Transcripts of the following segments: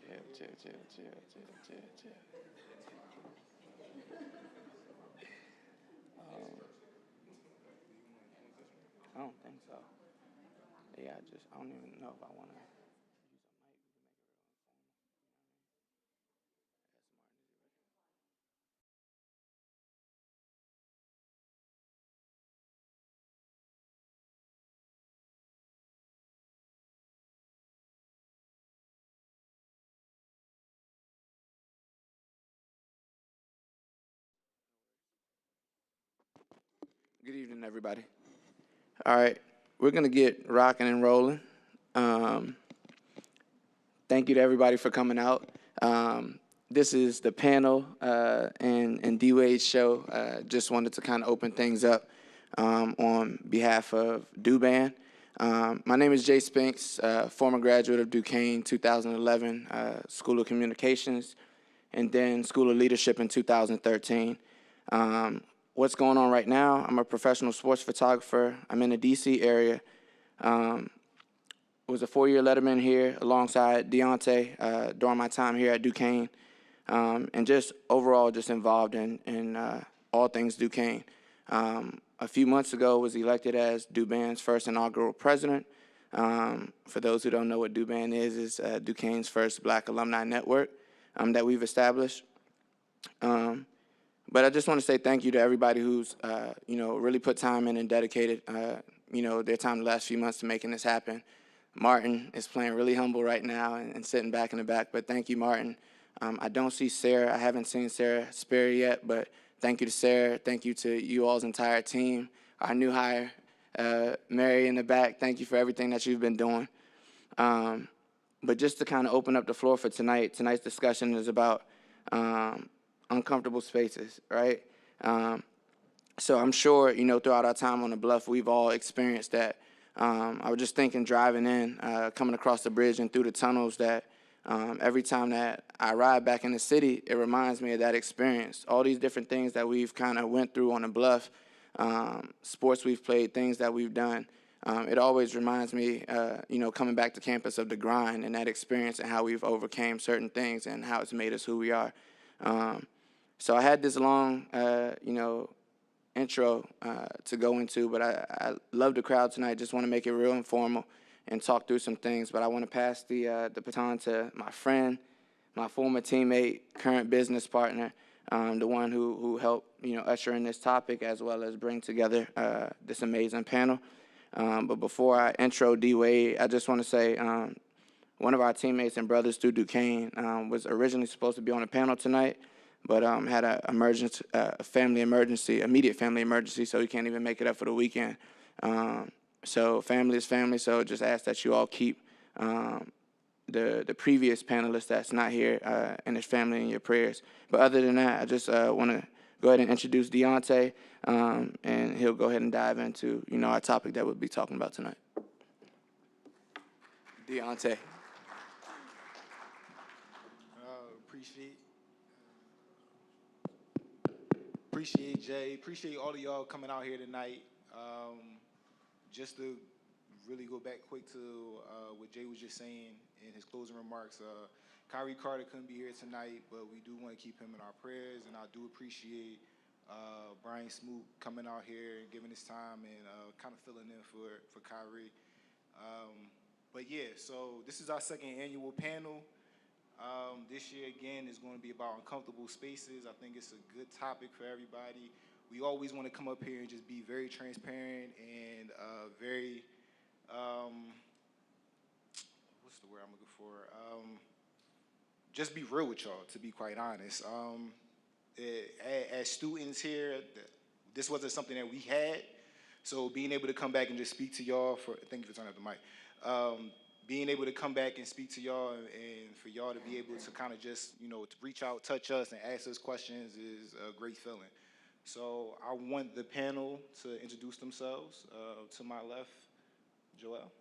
chill. I don't think so. Yeah, I don't even know if I want to use a mic. Good evening, everybody. All right, we're gonna get rocking and rolling. Um, Thank you to everybody for coming out. This is the panel and D Wade's show. Just wanted to kind of open things up on behalf of Duquesne. My name is Jay Spinks, former graduate of Duquesne, 2011, School of Communications, and then School of Leadership in 2013. What's going on right now? I'm a professional sports photographer. I'm in the DC area. Was a four-year letterman here alongside Deontay during my time here at Duquesne, and just overall just involved in all things Duquesne. A few months ago, was elected as Duquesne's first inaugural president. For those who don't know what Duquesne is Duquesne's first Black alumni network that we've established. But I just want to say thank you to everybody who's really put time in and dedicated their time the last few months to making this happen. Martin is playing really humble right now and sitting back in the back, but thank you, Martin. I don't see Sarah. I haven't seen Sarah Sperry yet, but thank you to Sarah. Thank you to you all's entire team. Our new hire, Mary in the back, thank you for everything that you've been doing. But just to kind of open up the floor for tonight's discussion is about uncomfortable spaces, right? So I'm sure, throughout our time on the bluff, we've all experienced that. I was just thinking driving in, coming across the bridge and through the tunnels that every time that I ride back in the city, it reminds me of that experience. All these different things that we've kind of went through on the bluff, sports we've played, things that we've done. It always reminds me, coming back to campus of the grind and that experience and how we've overcame certain things and how it's made us who we are. So I had this long, intro to go into, but I love the crowd tonight. Just want to make it real informal and talk through some things. But I want to pass the baton to my friend, my former teammate, current business partner, the one who helped usher in this topic as well as bring together this amazing panel. But before I intro D Wade, I just want to say one of our teammates and brothers through Duquesne was originally supposed to be on the panel tonight, but had a family emergency, immediate family emergency, so he can't even make it up for the weekend. So family is family, so just ask that you all keep the previous panelist that's not here and his family in your prayers. But other than that, I just want to go ahead and introduce Deontay, and he'll go ahead and dive into our topic that we'll be talking about tonight. Deontay. Appreciate Jay. Appreciate all of y'all coming out here tonight. Just to really go back quick to what Jay was just saying in his closing remarks. Kyrie Carter couldn't be here tonight, but we do want to keep him in our prayers, and I do appreciate Brian Smoot coming out here and giving his time and kind of filling in for Kyrie. But yeah, so this is our second annual panel. This year, again, is going to be about uncomfortable spaces. I think it's a good topic for everybody. We always want to come up here and just be very transparent and very, what's the word I'm looking for? Just be real with y'all, to be quite honest. As students here, this wasn't something that we had. So being able to come back and just speak to y'all thank you for turning up the mic. Being able to come back and speak to y'all and for y'all to be able to kind of just, to reach out, touch us, and ask us questions is a great feeling. So I want the panel to introduce themselves. To my left, Joelle.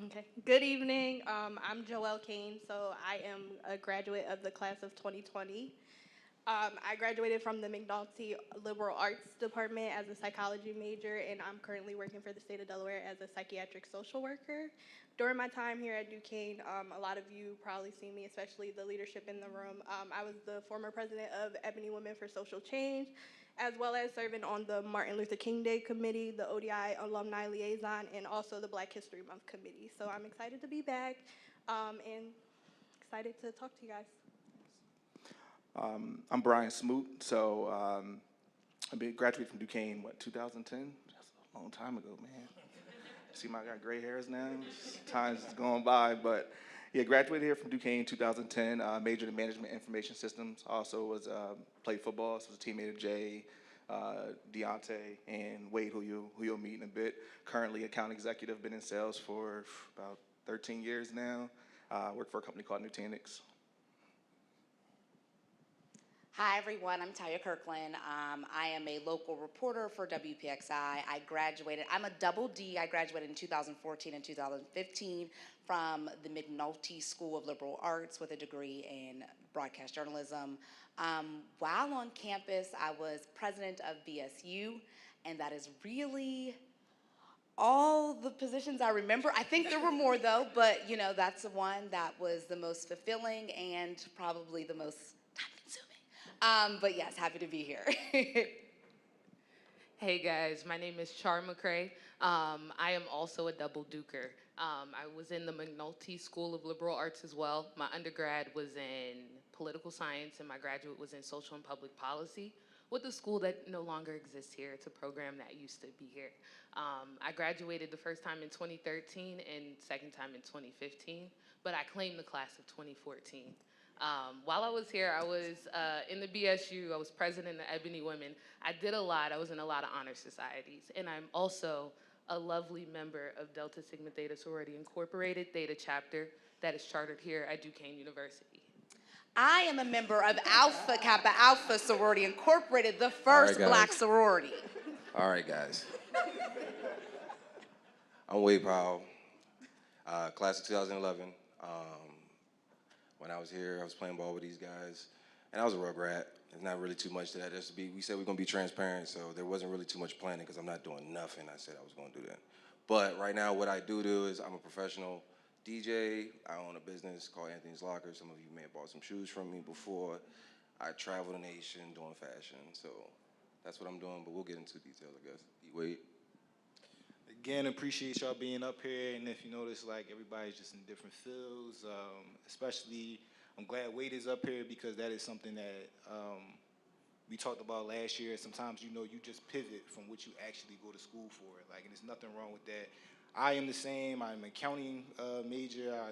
Okay. Good evening. I'm Joelle Kane, so I am a graduate of the class of 2020. I graduated from the McNulty Liberal Arts Department as a psychology major, and I'm currently working for the state of Delaware as a psychiatric social worker. During my time here at Duquesne, a lot of you probably see me, especially the leadership in the room. I was the former president of Ebony Women for Social Change, as well as serving on the Martin Luther King Day Committee, the ODI Alumni Liaison, and also the Black History Month Committee. So I'm excited to be back and excited to talk to you guys. I'm Brian Smoot, so I graduated from Duquesne, 2010? That's a long time ago, man. See, I got gray hairs now. Time's going by, but yeah, graduated here from Duquesne 2010, majored in management information systems. Also played football, so was a teammate of Jay, Deontay, and Wade, who you'll meet in a bit. Currently account executive, been in sales for about 13 years now. Work for a company called Nutanix. Hi, everyone. I'm Taya Kirkland. I am a local reporter for WPXI. I'm a double D. I graduated in 2014 and 2015 from the McNulty School of Liberal Arts with a degree in broadcast journalism. While on campus, I was president of BSU, and that is really all the positions I remember. I think there were more, though, but, that's the one that was the most fulfilling and probably the most time-consuming. But yes, happy to be here. Hey guys, my name is Char Mcrae. I am also a double duker. I was in the McNulty School of Liberal Arts as well. My undergrad was in political science and my graduate was in social and public policy with a school that no longer exists here. It's a program that used to be here. I graduated the first time in 2013 and second time in 2015, but I claimed the class of 2014. While I was here, I was in the BSU. I was president of Ebony Women. I did a lot. I was in a lot of honor societies. And I'm also a lovely member of Delta Sigma Theta Sorority Incorporated, Theta Chapter, that is chartered here at Duquesne University. I am a member of Alpha Kappa Alpha Sorority Incorporated, the first Black sorority. All right, guys. I'm Wade Powell, class of 2011. When I was here, I was playing ball with these guys, and I was a rugrat. There's not really too much to that. We said we're gonna be transparent, so there wasn't really too much planning because I'm not doing nothing. I said I was gonna do that. But right now, what I do is I'm a professional DJ. I own a business called Anthony's Locker. Some of you may have bought some shoes from me before. I travel the nation doing fashion, so that's what I'm doing, but we'll get into details, I guess. Wade. Again, appreciate y'all being up here, and if you notice, everybody's just in different fields, especially, I'm glad Wade is up here because that is something that we talked about last year. Sometimes, you just pivot from what you actually go to school for, and there's nothing wrong with that. I am the same. I'm an accounting major. I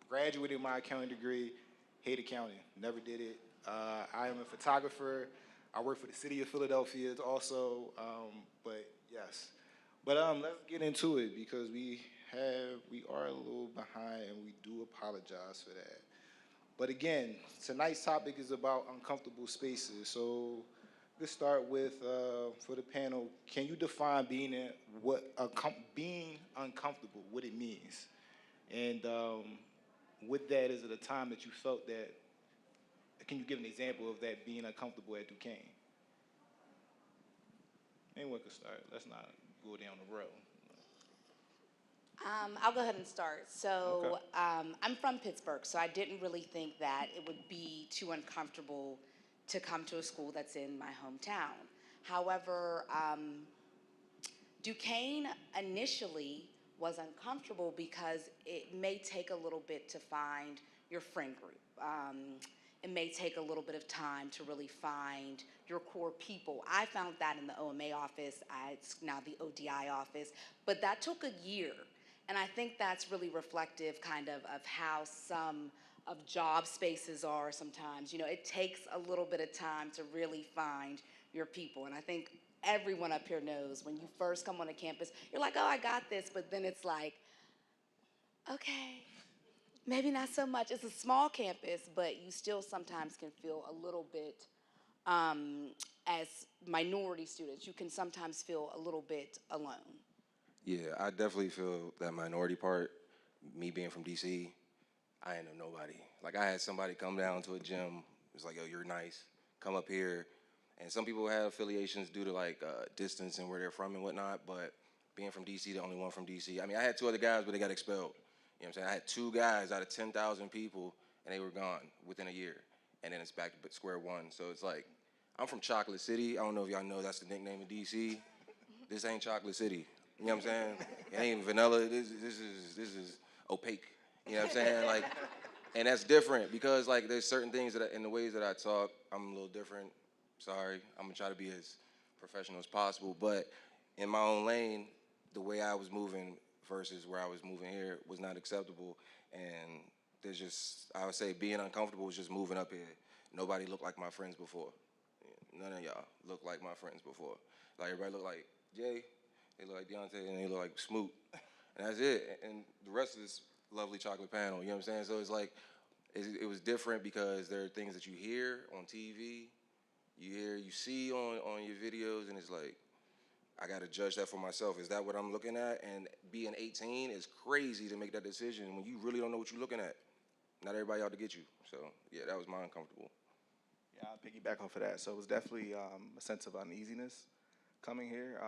graduated my accounting degree, hate accounting, never did it. I am a photographer. I work for the city of Philadelphia also, but yes. But let's get into it because we are a little behind and we do apologize for that. But again, tonight's topic is about uncomfortable spaces. So let's start with, for the panel, can you define being uncomfortable, what it means? And with that, is it a time that you felt that, can you give an example of that being uncomfortable at Duquesne? Anyone can start, let's not go down the road. I'll go ahead and start. So Okay. I'm from Pittsburgh, so I didn't really think that it would be too uncomfortable to come to a school that's in my hometown. However, Duquesne initially was uncomfortable because it may take a little bit to find your friend group. It may take a little bit of time to really find your core people. I found that in the OMA office. It's now the ODI office, but that took a year. And I think that's really reflective of how some of job spaces are sometimes. It takes a little bit of time to really find your people. And I think everyone up here knows when you first come on a campus, you're like, oh, I got this, but then it's like, okay. Maybe not so much. It's a small campus, but you still sometimes can feel a little bit, as minority students, you can sometimes feel a little bit alone. Yeah, I definitely feel that minority part. Me being from DC, I ain't know nobody. I had somebody come down to a gym. It's like, yo, you're nice. come up here. And some people have affiliations due to like distance and where they're from and whatnot, but being from DC, the only one from DC. I mean, I had 2 other guys, but they got expelled. You know what I'm saying? I had 2 guys out of 10,000 people, and they were gone within a year. And then it's back to square one. So it's like, I'm from Chocolate City. I don't know if y'all know that's the nickname of DC. This ain't Chocolate City. You know what I'm saying? It ain't vanilla. This is opaque. You know what I'm saying? Like, and that's different because like there's certain things that in the ways that I talk, I'm a little different. Sorry, I'm gonna try to be as professional as possible. But in my own lane, the way I was moving versus where I was moving here was not acceptable. And there's just, I would say being uncomfortable was just moving up here. Nobody looked like my friends before. None of y'all look like my friends before. Like everybody look like Jay, they look like Deontay, and they look like Smoot. And that's it. And the rest of this lovely chocolate panel, you know what I'm saying? So it's like, it was different because there are things that you hear on TV, you see on your videos, and it's like, I gotta judge that for myself. Is that what I'm looking at? And being 18 is crazy to make that decision when you really don't know what you're looking at. Not everybody out to get you. So yeah, that was my uncomfortable. Yeah, I'll piggyback off of that. So it was definitely a sense of uneasiness coming here.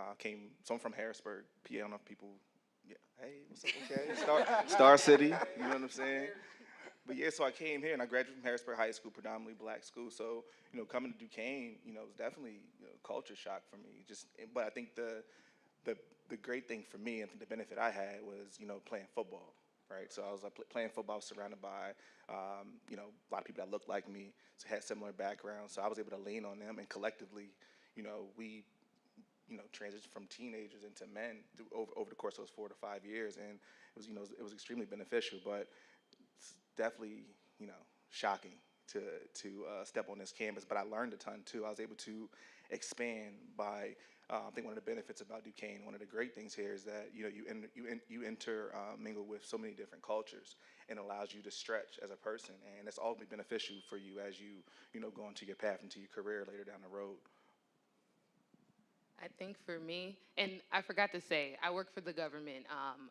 So I'm from Harrisburg, PA. I don't know if people, yeah, hey, what's up, okay? Star City, you know what I'm saying? But yeah, so I came here and I graduated from Harrisburg High School, predominantly black school. So, coming to Duquesne, it was definitely culture shock for me. But I think the great thing for me, I think the benefit I had was, playing football, right? So I was playing football, surrounded by, a lot of people that looked like me, so had similar backgrounds. So I was able to lean on them, and collectively, we, transitioned from teenagers into men over the course of those 4 to 5 years, and it was extremely beneficial. But it's definitely, shocking to step on this campus. But I learned a ton too. I was able to expand by. I think one of the benefits about Duquesne, one of the great things here is that you intermingle with so many different cultures, and allows you to stretch as a person, and it's all be beneficial for you as you go into your path into your career later down the road. I think for me, and I forgot to say, I work for the government.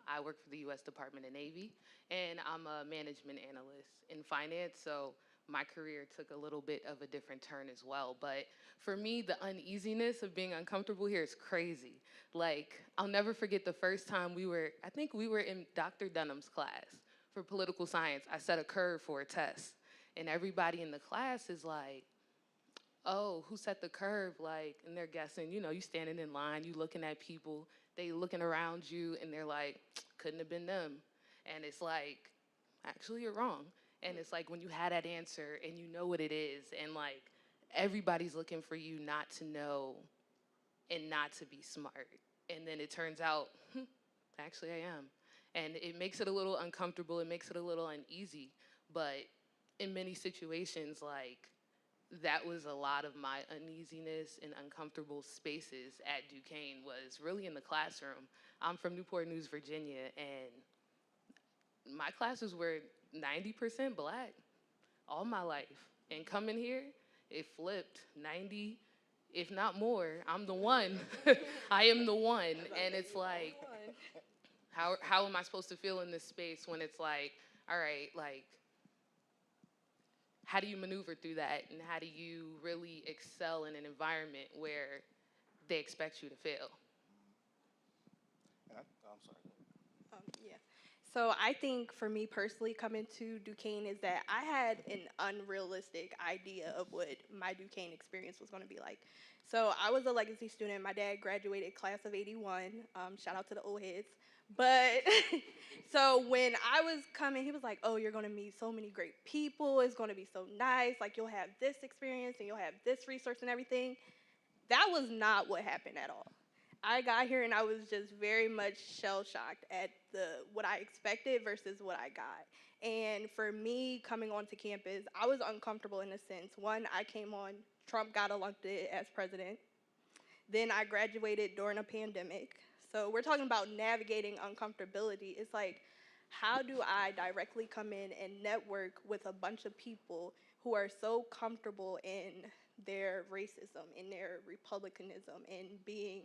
I work for the U.S. Department of Navy, and I'm a management analyst in finance, so my career took a little bit of a different turn as well. But for me, the uneasiness of being uncomfortable here is crazy. Like, I'll never forget the first time I think we were in Dr. Dunham's class for political science. I set a curve for a test, and everybody in the class is like, oh, who set the curve? Like, and they're guessing, you standing in line, you looking at people, they looking around you, and they're like, couldn't have been them. And it's like, actually, you're wrong. And it's like when you had that answer and you know what it is, and like everybody's looking for you not to know and not to be smart. And then it turns out, actually I am. And it makes it a little uncomfortable, it makes it a little uneasy. But in many situations, like, that was a lot of my uneasiness and uncomfortable spaces at Duquesne was really in the classroom. I'm from Newport News, Virginia, and my classes were 90% black all my life. And coming here, it flipped 90, if not more. I'm the one. I am the one. And it's like, how am I supposed to feel in this space when it's like, all right, like, how do you maneuver through that, and how do you really excel in an environment where they expect you to fail? I'm sorry. Yeah. So I think for me personally, coming to Duquesne is that I had an unrealistic idea of what my Duquesne experience was going to be like. So I was a legacy student. My dad graduated class of '81. Shout out to the old heads. But so when I was coming, he was like, oh, you're going to meet so many great people. It's going to be so nice. Like, you'll have this experience and you'll have this resource and everything. That was not what happened at all. I got here and I was just very much shell-shocked at what I expected versus what I got. And for me, coming onto campus, I was uncomfortable in a sense. One, I came on, Trump got elected as president. Then I graduated during a pandemic. So we're talking about navigating uncomfortability. It's like, how do I directly come in and network with a bunch of people who are so comfortable in their racism, in their republicanism, and being,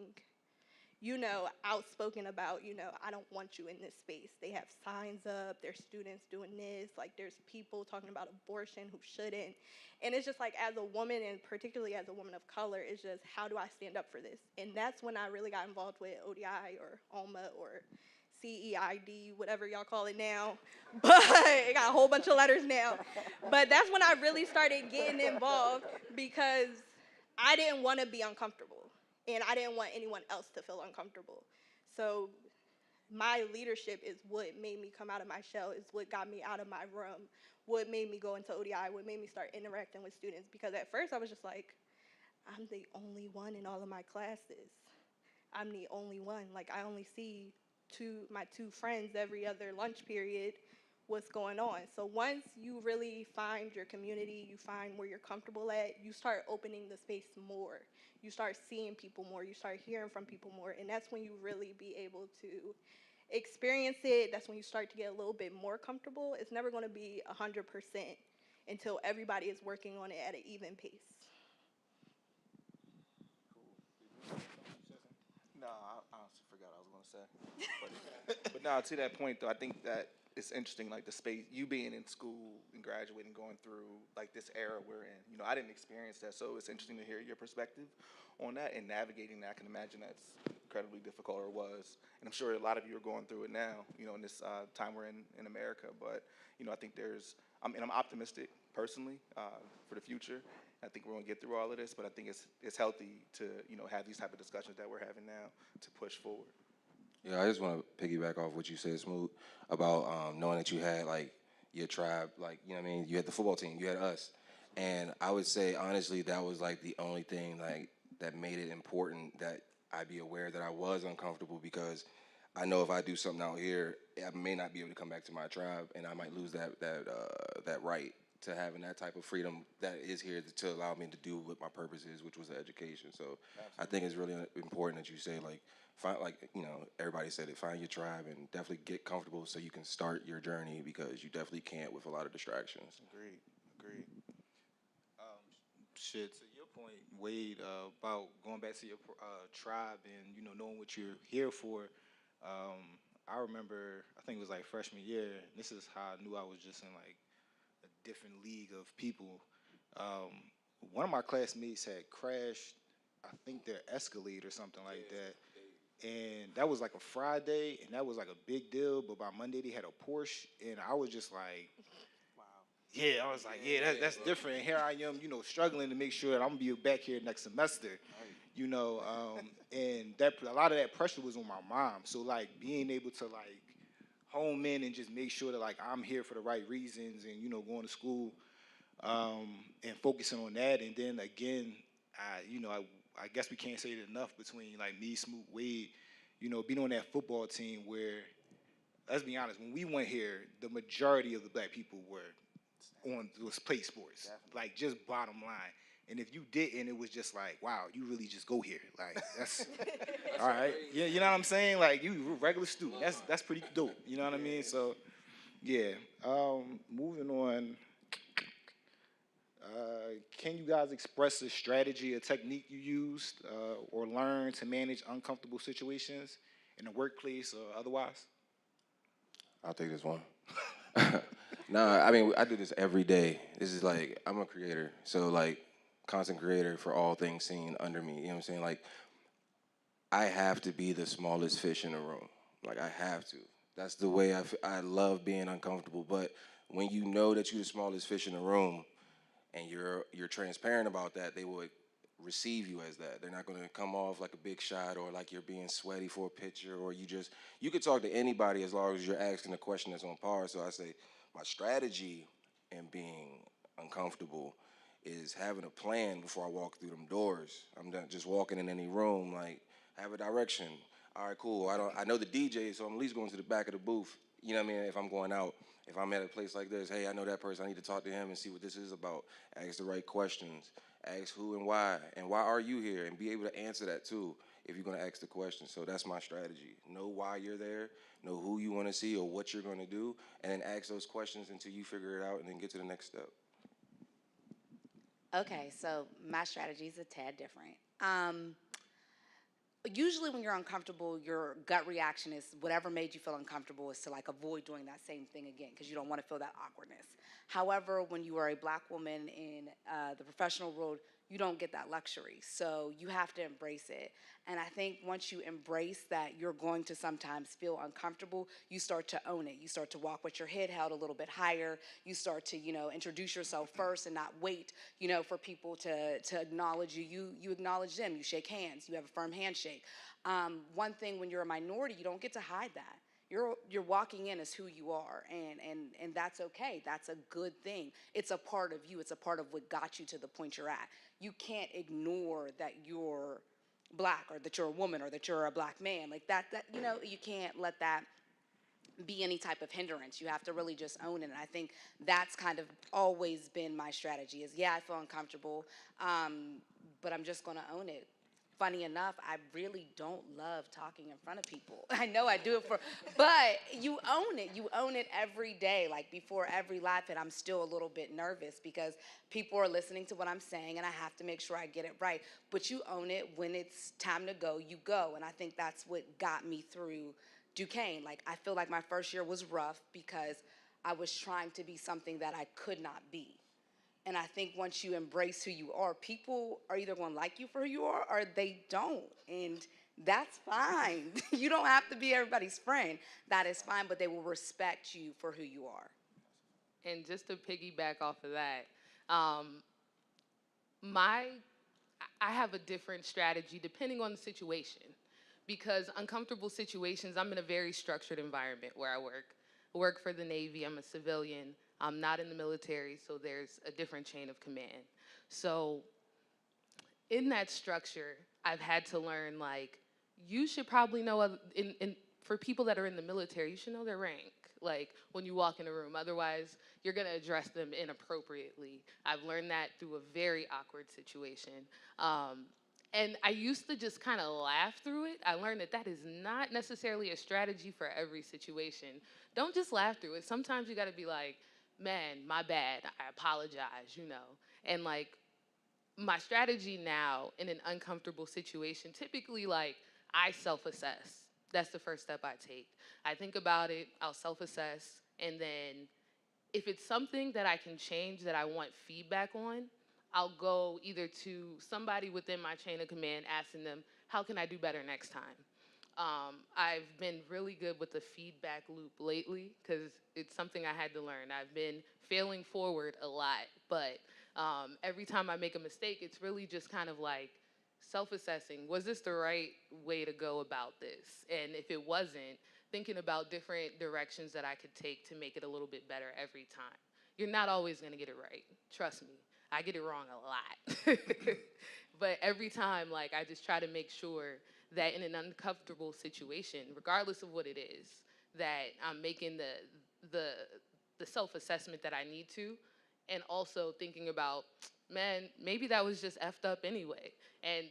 outspoken about, I don't want you in this space. They have signs up, there's students doing this, like there's people talking about abortion who shouldn't. And it's just like, as a woman, and particularly as a woman of color, it's just, how do I stand up for this? And that's when I really got involved with ODI or OMA or CEID, whatever y'all call it now. But it got a whole bunch of letters now. But that's when I really started getting involved, because I didn't want to be uncomfortable. And I didn't want anyone else to feel uncomfortable. So my leadership is what made me come out of my shell, is what got me out of my room, what made me go into ODI, what made me start interacting with students. Because at first I was just like, I'm the only one in all of my classes. I'm the only one. Like, I only see my two friends every other lunch period. What's going on? So once you really find your community, you find where you're comfortable at, you start opening the space more. You start seeing people more. You start hearing from people more. And that's when you really be able to experience it. That's when you start to get a little bit more comfortable. It's never going to be 100% until everybody is working on it at an even pace. No, I honestly forgot what I was going to say. But no, to that point, though, I think that it's interesting, like the space, you being in school and graduating, going through like this era we're in. I didn't experience that, so it's interesting to hear your perspective on that and navigating that. I can imagine that's incredibly difficult, or was. And I'm sure a lot of you are going through it now, in this time we're in America. But, I think I'm optimistic personally for the future. I think we're going to get through all of this, but I think it's healthy to, have these type of discussions that we're having now to push forward. Yeah, I just want to piggyback off what you said, Smoot, about knowing that you had, like, your tribe, like, you know what I mean? You had the football team, you had us. And I would say, honestly, that was, like, the only thing, like, that made it important that I be aware that I was uncomfortable, because I know if I do something out here, I may not be able to come back to my tribe, and I might lose that right to having that type of freedom that is here to allow me to do what my purpose is, which was education. So absolutely. I think it's really important that you say, like, everybody said it, find your tribe and definitely get comfortable so you can start your journey, because you definitely can't with a lot of distractions. Agreed. Shit, to your point, Wade, about going back to your tribe and, knowing what you're here for. I remember, I think it was like freshman year, this is how I knew I was just in like a different league of people. One of my classmates had crashed, I think their Escalade or something like that. And that was like a Friday, and that was like a big deal. But by Monday, they had a Porsche, and I was just like, wow. Yeah, I was like, yeah, that's different. And here I am, struggling to make sure that I'm going to be back here next semester, and that a lot of that pressure was on my mom. So, like, being able to, like, home in and just make sure that, like, I'm here for the right reasons and, going to school and focusing on that. And then, again, I guess we can't say it enough between, like, me, Smoot, Wade, being on that football team where, let's be honest, when we went here, the majority of the black people was play sports. Definitely. Like, just bottom line. And if you didn't, it was just like, wow, you really just go here. Like, that's all right. Yeah, you know what I'm saying? Like, you a regular student. That's pretty dope. You know what I mean? So, yeah. Moving on. Can you guys express a strategy, a technique you used or learned to manage uncomfortable situations in the workplace or otherwise? I'll take this one. Nah, I mean, I do this every day. This is like, I'm a creator. So, like, content creator for all things seen under me. You know what I'm saying? Like, I have to be the smallest fish in the room. Like, I have to. That's the way I love being uncomfortable. But when you know that you're the smallest fish in the room, and you're transparent about that, they would receive you as that. They're not going to come off like a big shot or like you're being sweaty for a picture, or you could talk to anybody as long as you're asking a question that's on par. So I say my strategy in being uncomfortable is having a plan before I walk through them doors. I'm not just walking in any room, like, have a direction. All right, cool. I know the DJ, so I'm at least going to the back of the booth. You know what I mean? If I'm going out, if I'm at a place like this, hey, I know that person, I need to talk to him and see what this is about. Ask the right questions. Ask who and why are you here, and be able to answer that too if you're going to ask the question. So that's my strategy. Know why you're there, know who you want to see or what you're going to do, and then ask those questions until you figure it out and then get to the next step. Okay, so my strategy is a tad different. usually when you're uncomfortable, your gut reaction is whatever made you feel uncomfortable is to like avoid doing that same thing again because you don't want to feel that awkwardness. However, when you are a black woman in the professional world, you don't get that luxury. So you have to embrace it. And I think once you embrace that you're going to sometimes feel uncomfortable, you start to own it. You start to walk with your head held a little bit higher. You start to, introduce yourself first and not wait, for people to acknowledge you. You acknowledge them. You shake hands. You have a firm handshake. One thing when you're a minority, you don't get to hide that. You're walking in as who you are, and that's okay. That's a good thing. It's a part of you. It's a part of what got you to the point you're at. You can't ignore that you're black or that you're a woman or that you're a black man. Like that you can't let that be any type of hindrance. You have to really just own it. And I think that's kind of always been my strategy is, yeah, I feel uncomfortable, but I'm just going to own it. Funny enough, I really don't love talking in front of people. I know I do it but you own it. You own it every day. Like before every live hit, I'm still a little bit nervous because people are listening to what I'm saying and I have to make sure I get it right. But you own it. When it's time to go, you go. And I think that's what got me through Duquesne. Like I feel like my first year was rough because I was trying to be something that I could not be. And I think once you embrace who you are, people are either going to like you for who you are or they don't. And that's fine. You don't have to be everybody's friend. That is fine, but they will respect you for who you are. And just to piggyback off of that, um, I have a different strategy depending on the situation. Because uncomfortable situations, I'm in a very structured environment where I work. I work for the Navy, I'm a civilian. I'm not in the military, so there's a different chain of command. So in that structure, I've had to learn, like, you should probably know, for people that are in the military, you should know their rank, like, when you walk in a room. Otherwise, you're gonna address them inappropriately. I've learned that through a very awkward situation. And I used to just kind of laugh through it. I learned that is not necessarily a strategy for every situation. Don't just laugh through it. Sometimes you gotta be like, man, my bad, I apologize, And like, my strategy now in an uncomfortable situation, typically like, I self-assess. That's the first step I take. I think about it, I'll self-assess, and then if it's something that I can change that I want feedback on, I'll go either to somebody within my chain of command asking them, how can I do better next time? I've been really good with the feedback loop lately because it's something I had to learn. I've been failing forward a lot, but every time I make a mistake, it's really just kind of like self-assessing. Was this the right way to go about this? And if it wasn't, thinking about different directions that I could take to make it a little bit better every time. You're not always gonna get it right, trust me. I get it wrong a lot. But every time, like, I just try to make sure that in an uncomfortable situation, regardless of what it is, that I'm making the self-assessment that I need to, and also thinking about, man, maybe that was just effed up anyway, and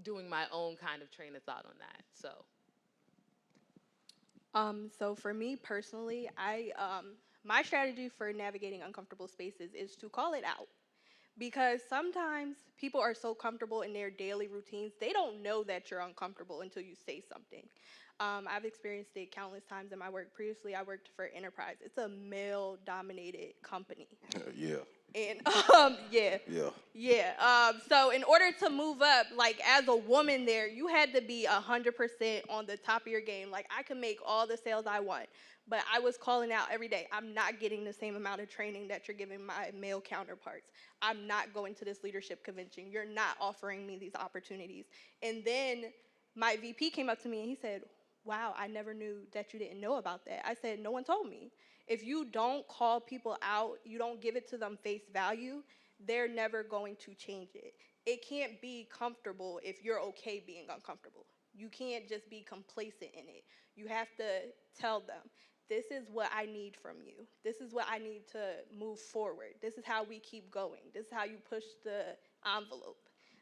doing my own kind of train of thought on that, so. So for me personally, my strategy for navigating uncomfortable spaces is to call it out. Because sometimes people are so comfortable in their daily routines, they don't know that you're uncomfortable until you say something. I've experienced it countless times in my work. Previously, I worked for Enterprise. It's a male-dominated company. Yeah. And Yeah. so in order to move up, like as a woman there, you had to be 100% on the top of your game. Like I could make all the sales I want, but I was calling out every day. I'm not getting the same amount of training that you're giving my male counterparts. I'm not going to this leadership convention. You're not offering me these opportunities. And then my VP came up to me and he said, wow, I never knew that you didn't know about that. I said, no one told me. If you don't call people out, you don't give it to them face value, they're never going to change it. It can't be comfortable if you're okay being uncomfortable. You can't just be complacent in it. You have to tell them, this is what I need from you. This is what I need to move forward. This is how we keep going. This is how you push the envelope.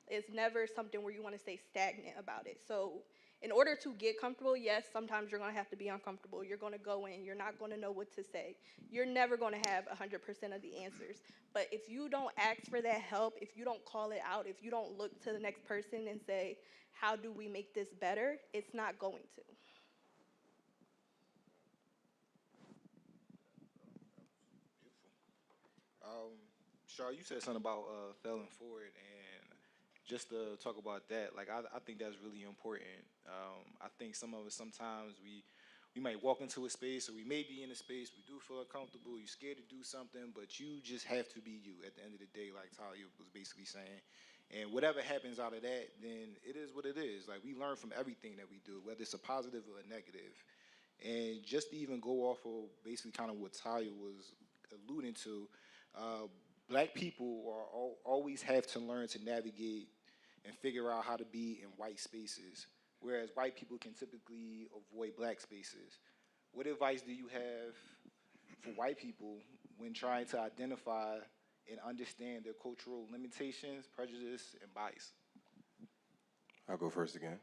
It's never something where you want to stay stagnant about it. So in order to get comfortable, yes, sometimes you're going to have to be uncomfortable. You're going to go in. You're not going to know what to say. You're never going to have 100% of the answers. But if you don't ask for that help, if you don't call it out, if you don't look to the next person and say, how do we make this better, it's not going to. Char, you said something about failing forward, and just to talk about that, like I think that's really important. I think some of us sometimes we might walk into a space, or we may be in a space, we do feel uncomfortable, you're scared to do something, but you just have to be you at the end of the day, like Talia was basically saying. And whatever happens out of that, then it is what it is. Like, we learn from everything that we do, whether it's a positive or a negative. And just to even go off of basically kind of what Talia was alluding to, uh, black people always have to learn to navigate and figure out how to be in white spaces, whereas white people can typically avoid black spaces. What advice do you have for white people when trying to identify and understand their cultural limitations, prejudice, and bias? I'll go first again.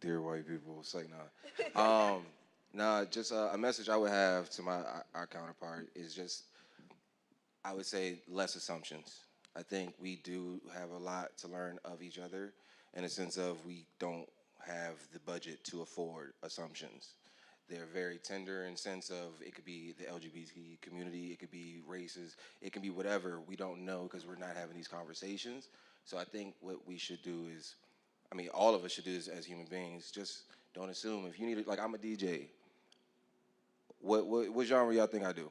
Dear white people, it's like nah. Nah, just a message I would have to our counterpart is just, I would say, less assumptions. I think we do have a lot to learn of each other in a sense of we don't have the budget to afford assumptions. They're very tender in sense of it could be the LGBT community, it could be races, it can be whatever. We don't know because we're not having these conversations. So I think what we should do is, I mean, all of us should do this as human beings. Just don't assume. If you need it, like I'm a DJ. What genre y'all think I do?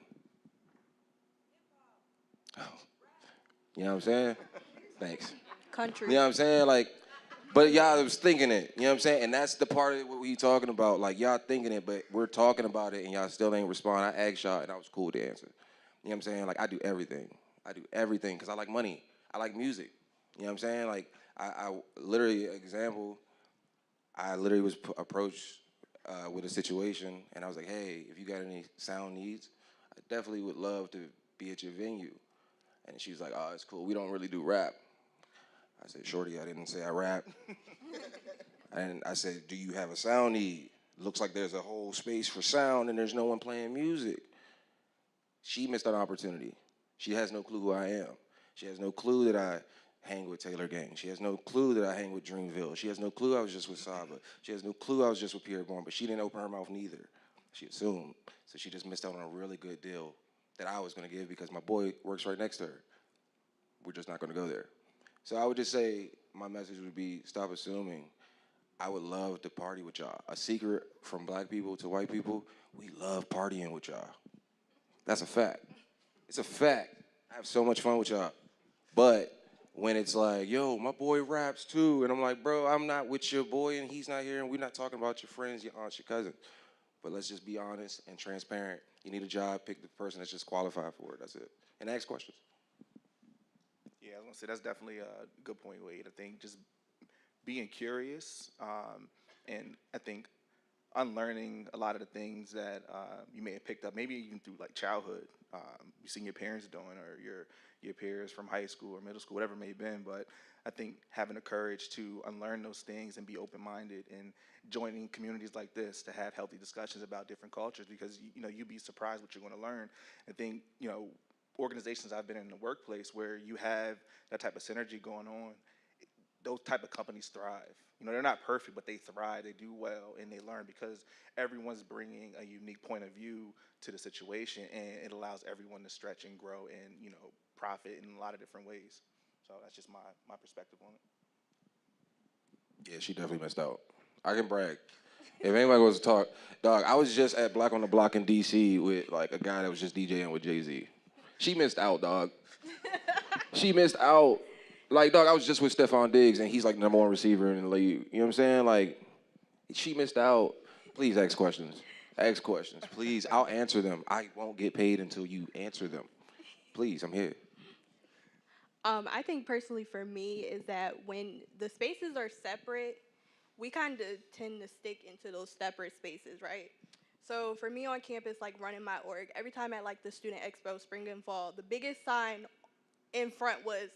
Oh, you know what I'm saying? Thanks. Country. You know what I'm saying? Like, but y'all was thinking it. You know what I'm saying? And that's the part of what we talking about. Like, y'all thinking it, but we're talking about it, and y'all still ain't respond. I asked y'all, and I was cool to answer. You know what I'm saying? Like, I do everything. I do everything because I like money. I like music. You know what I'm saying? Like, I literally, example, I literally was approached with a situation, and I was like, hey, if you got any sound needs, I definitely would love to be at your venue. And she was like, oh, it's cool. We don't really do rap. I said, shorty, I didn't say I rap. And I said, do you have a sound need? Looks like there's a whole space for sound and there's no one playing music. She missed an opportunity. She has no clue who I am. She has no clue that I hang with Taylor Gang. She has no clue that I hang with Dreamville. She has no clue I was just with Saba. She has no clue I was just with Pierre Bourne, but she didn't open her mouth neither. She assumed. So she just missed out on a really good deal that I was gonna give because my boy works right next to her. We're just not gonna go there. So I would just say my message would be stop assuming. I would love to party with y'all. A secret from black people to white people, we love partying with y'all. That's a fact. It's a fact. I have so much fun with y'all. But when it's like, yo, my boy raps too, and I'm like, bro, I'm not with your boy and he's not here and we're not talking about your friends, your aunts, your cousins. But let's just be honest and transparent. You need a job, pick the person that's just qualified for it. That's it. And ask questions. Yeah, I was gonna say that's definitely a good point, Wade. I think just being curious, and I think unlearning a lot of the things that you may have picked up, maybe even through like childhood, you seen your parents doing, or your peers from high school or middle school, whatever it may have been. But I think having the courage to unlearn those things and be open-minded and joining communities like this to have healthy discussions about different cultures, because you know you'd be surprised what you're going to learn. I think organizations I've been in the workplace where you have that type of synergy going on, those type of companies thrive. They're not perfect, but they thrive, they do well, and they learn because everyone's bringing a unique point of view to the situation, and it allows everyone to stretch and grow and, profit in a lot of different ways. So that's just my perspective on it. Yeah, she definitely missed out. I can brag. If anybody wants to talk, dog, I was just at Black on the Block in D.C. with like a guy that was just DJing with Jay-Z. She missed out, dog. She missed out. Like, dog, I was just with Stephon Diggs, and he's like number one receiver in the league. You know what I'm saying? Like, she missed out. Please ask questions. Ask questions, please. I'll answer them. I won't get paid until you answer them. Please, I'm here. I think personally for me is that when the spaces are separate, we kind of tend to stick into those separate spaces, right? So for me on campus, like running my org, every time at like the student expo, spring and fall, the biggest sign in front was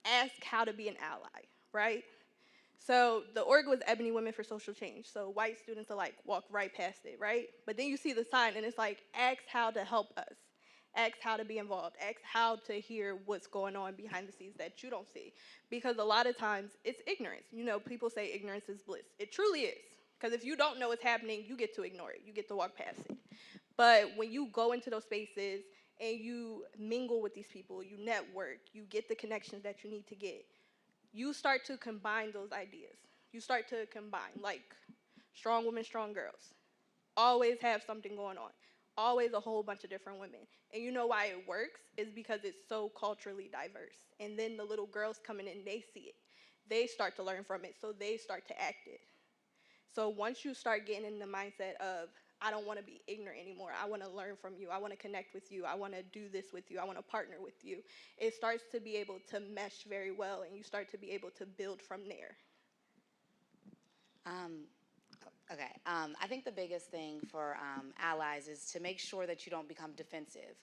ask how to be an ally, right? So the org was Ebony Women for Social Change. So white students are like, walk right past it, right? But then you see the sign and it's like, ask how to help us. Ask how to be involved. Ask how to hear what's going on behind the scenes that you don't see. Because a lot of times it's ignorance. You know, people say ignorance is bliss. It truly is. Because if you don't know what's happening, you get to ignore it. You get to walk past it. But when you go into those spaces and you mingle with these people, you network, you get the connections that you need to get, you start to combine those ideas. You start to combine, like, strong women, strong girls. Always have something going on. Always a whole bunch of different women. And you know why it works? Is because it's so culturally diverse. And then the little girls coming in, they see it. They start to learn from it, so they start to act it. So once you start getting in the mindset of, I don't want to be ignorant anymore. I want to learn from you. I want to connect with you. I want to do this with you. I want to partner with you. It starts to be able to mesh very well, and you start to be able to build from there. Okay. I think the biggest thing for allies is to make sure that you don't become defensive.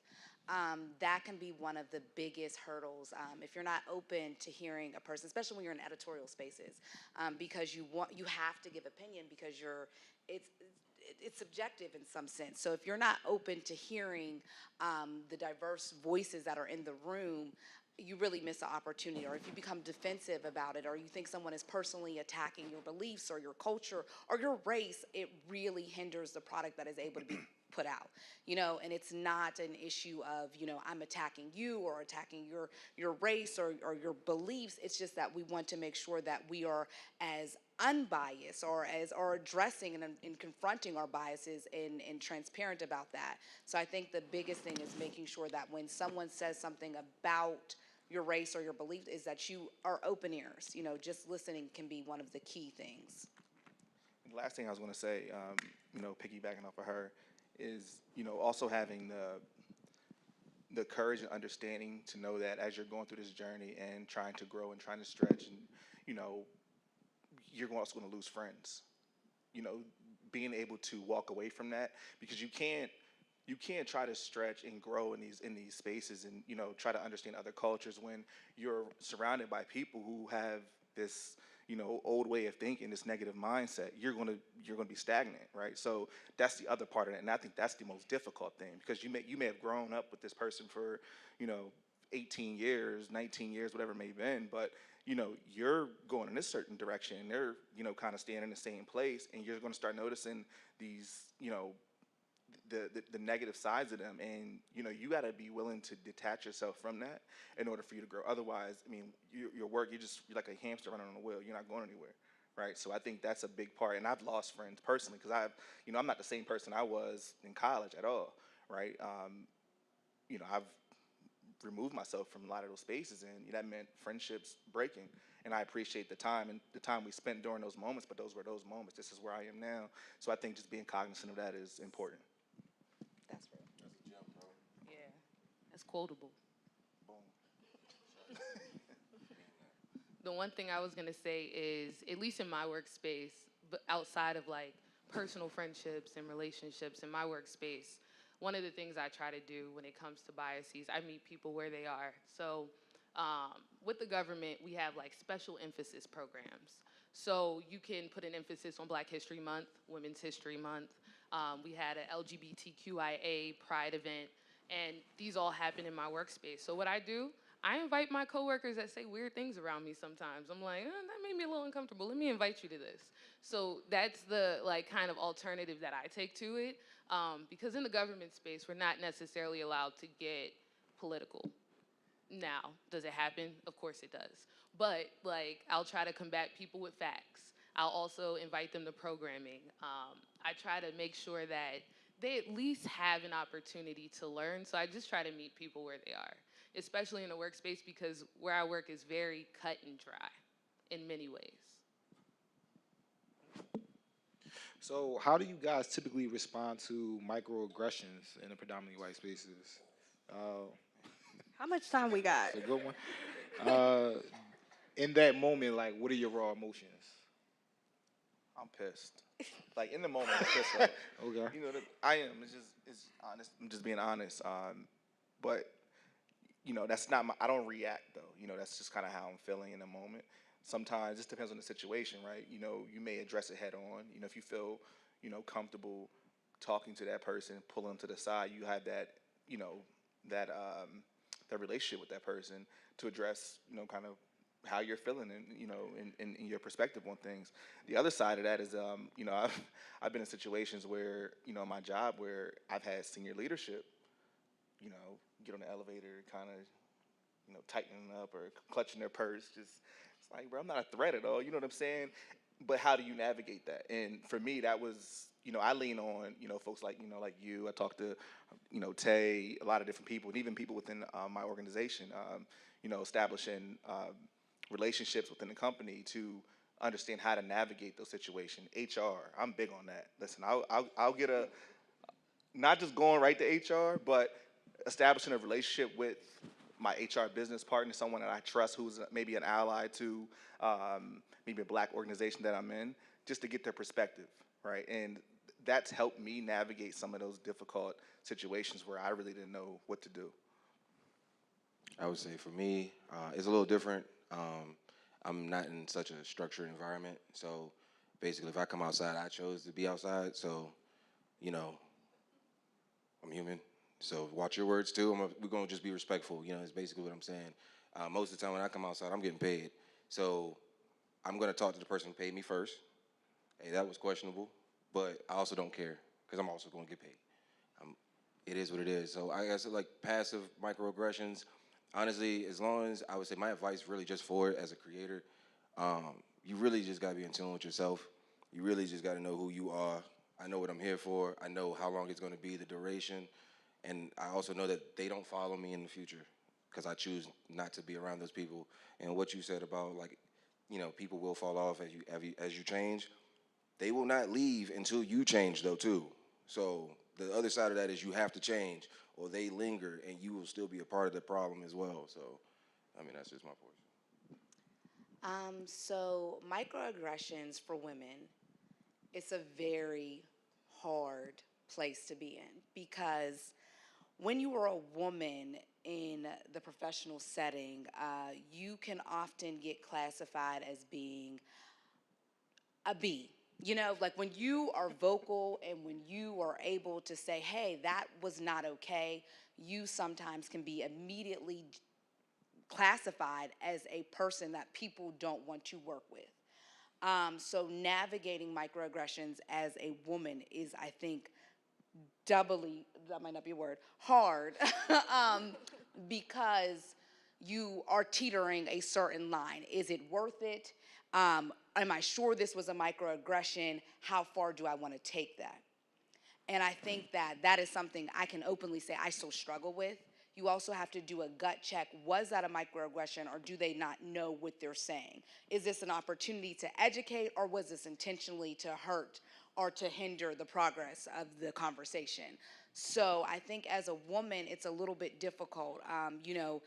That can be one of the biggest hurdles if you're not open to hearing a person, especially when you're in editorial spaces, because you have to give opinion because it's subjective in some sense. So if you're not open to hearing the diverse voices that are in the room, you really miss the opportunity. Or if you become defensive about it, or you think someone is personally attacking your beliefs or your culture or your race, it really hinders the product that is able to be put out, and it's not an issue of, I'm attacking you or attacking your race or your beliefs. It's just that we want to make sure that we are as unbiased or addressing and confronting our biases and transparent about that. So I think the biggest thing is making sure that when someone says something about your race or your belief is that you are open ears. Just listening can be one of the key things. The last thing I was going to say, piggybacking off of her, is also having the courage and understanding to know that as you're going through this journey and trying to grow and trying to stretch, and you're also going to lose friends. Being able to walk away from that, because you can't try to stretch and grow in these spaces and try to understand other cultures when you're surrounded by people who have this old way of thinking, this negative mindset. You're gonna be stagnant, right? So that's the other part of it, and I think that's the most difficult thing, because you may have grown up with this person for 18 years, 19 years, whatever it may have been, but you're going in this certain direction, and they're kind of staying in the same place, and you're going to start noticing these the negative sides of them, and you got to be willing to detach yourself from that in order for you to grow. Otherwise, I mean, your work, you're like a hamster running on a wheel. You're not going anywhere, right? So I think that's a big part. And I've lost friends personally because I'm not the same person I was in college at all, right? I've removed myself from a lot of those spaces, and that meant friendships breaking. And I appreciate the time we spent during those moments, but those were those moments. This is where I am now. So I think just being cognizant of that is important. That's real. That's a gem, bro. Yeah, that's quotable. Boom. The one thing I was gonna say is, at least in my workspace, but outside of like personal friendships and relationships in my workspace, one of the things I try to do when it comes to biases, I meet people where they are. So with the government, we have like special emphasis programs. So you can put an emphasis on Black History Month, Women's History Month. We had an LGBTQIA Pride event, and these all happen in my workspace. So what I do, I invite my coworkers that say weird things around me sometimes. I'm like, that made me a little uncomfortable. Let me invite you to this. So that's the like kind of alternative that I take to it. Because in the government space, we're not necessarily allowed to get political. Now, does it happen? Of course it does. But like, I'll try to combat people with facts. I'll also invite them to programming. I try to make sure that they at least have an opportunity to learn. So I just try to meet people where they are, especially in the workspace, because where I work is very cut and dry in many ways. So how do you guys typically respond to microaggressions in the predominantly white spaces? How much time we got? It's a good one. In that moment, like, what are your raw emotions? I'm pissed. Like in the moment, I'm pissed. Like, Okay. I am. It's honest. I'm just being honest. But that's not I don't react though. That's just kind of how I'm feeling in the moment. sometimes this depends on the situation, right? You know, you may address it head on. You know, if you feel, you know, comfortable talking to that person, pull them to the side, you have that, you know, that relationship with that person to address, you know, kind of how you're feeling and, you know, and your perspective on things. The other side of that is, you know, I've been in situations where, you know, my job where I've had senior leadership, you know, get on the elevator, kind of, you know, tightening up or clutching their purse. Just, it's like, bro, I'm not a threat at all. You know what I'm saying? But how do you navigate that? And for me, that was, you know, I lean on, you know, folks like, you know, like you. I talk to, you know, Tay, a lot of different people, and even people within my organization, you know, establishing relationships within the company to understand how to navigate those situations. HR, I'm big on that. Listen, I'll get a, not just going right to HR, but establishing a relationship with my HR business partner, someone that I trust who's maybe an ally to maybe a black organization that I'm in, just to get their perspective, right? And that's helped me navigate some of those difficult situations where I really didn't know what to do. I would say for me, it's a little different. I'm not in such a structured environment, so basically, if I come outside, I chose to be outside. So, you know, I'm human. So watch your words too. We're gonna just be respectful. You know, it's basically what I'm saying. Most of the time when I come outside, I'm getting paid. So I'm gonna talk to the person who paid me first. Hey, that was questionable, but I also don't care because I'm also gonna get paid. It is what it is. So I guess like passive microaggressions, honestly, as long as I would say my advice really just for it as a creator, you really just gotta be in tune with yourself. You really just gotta know who you are. I know what I'm here for. I know how long it's gonna be, the duration, and I also know that they don't follow me in the future because I choose not to be around those people. And what you said about like, you know, people will fall off as you change. They will not leave until you change though too. So the other side of that is you have to change or they linger and you will still be a part of the problem as well. So, I mean, that's just my portion. So microaggressions for women, it's a very hard place to be in because when you are a woman in the professional setting, you can often get classified as being a B. You know, like when you are vocal and when you are able to say, hey, that was not okay, you sometimes can be immediately classified as a person that people don't want to work with. So navigating microaggressions as a woman is, I think, doubly, that might not be a word, hard, because you are teetering a certain line. Is it worth it? Am I sure this was a microaggression? How far do I want to take that? And I think that that is something I can openly say I still struggle with. You also have to do a gut check. Was that a microaggression or do they not know what they're saying? Is this an opportunity to educate or was this intentionally to hurt or to hinder the progress of the conversation? So I think as a woman, it's a little bit difficult. You know,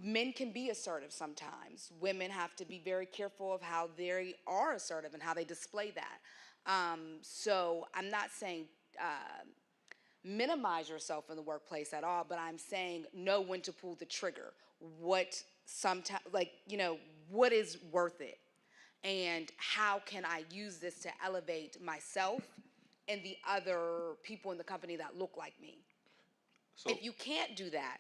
men can be assertive sometimes. Women have to be very careful of how they are assertive and how they display that. So I'm not saying minimize yourself in the workplace at all, but I'm saying know when to pull the trigger. What sometimes, like, you know, what is worth it? And how can I use this to elevate myself and the other people in the company that look like me? So If you can't do that,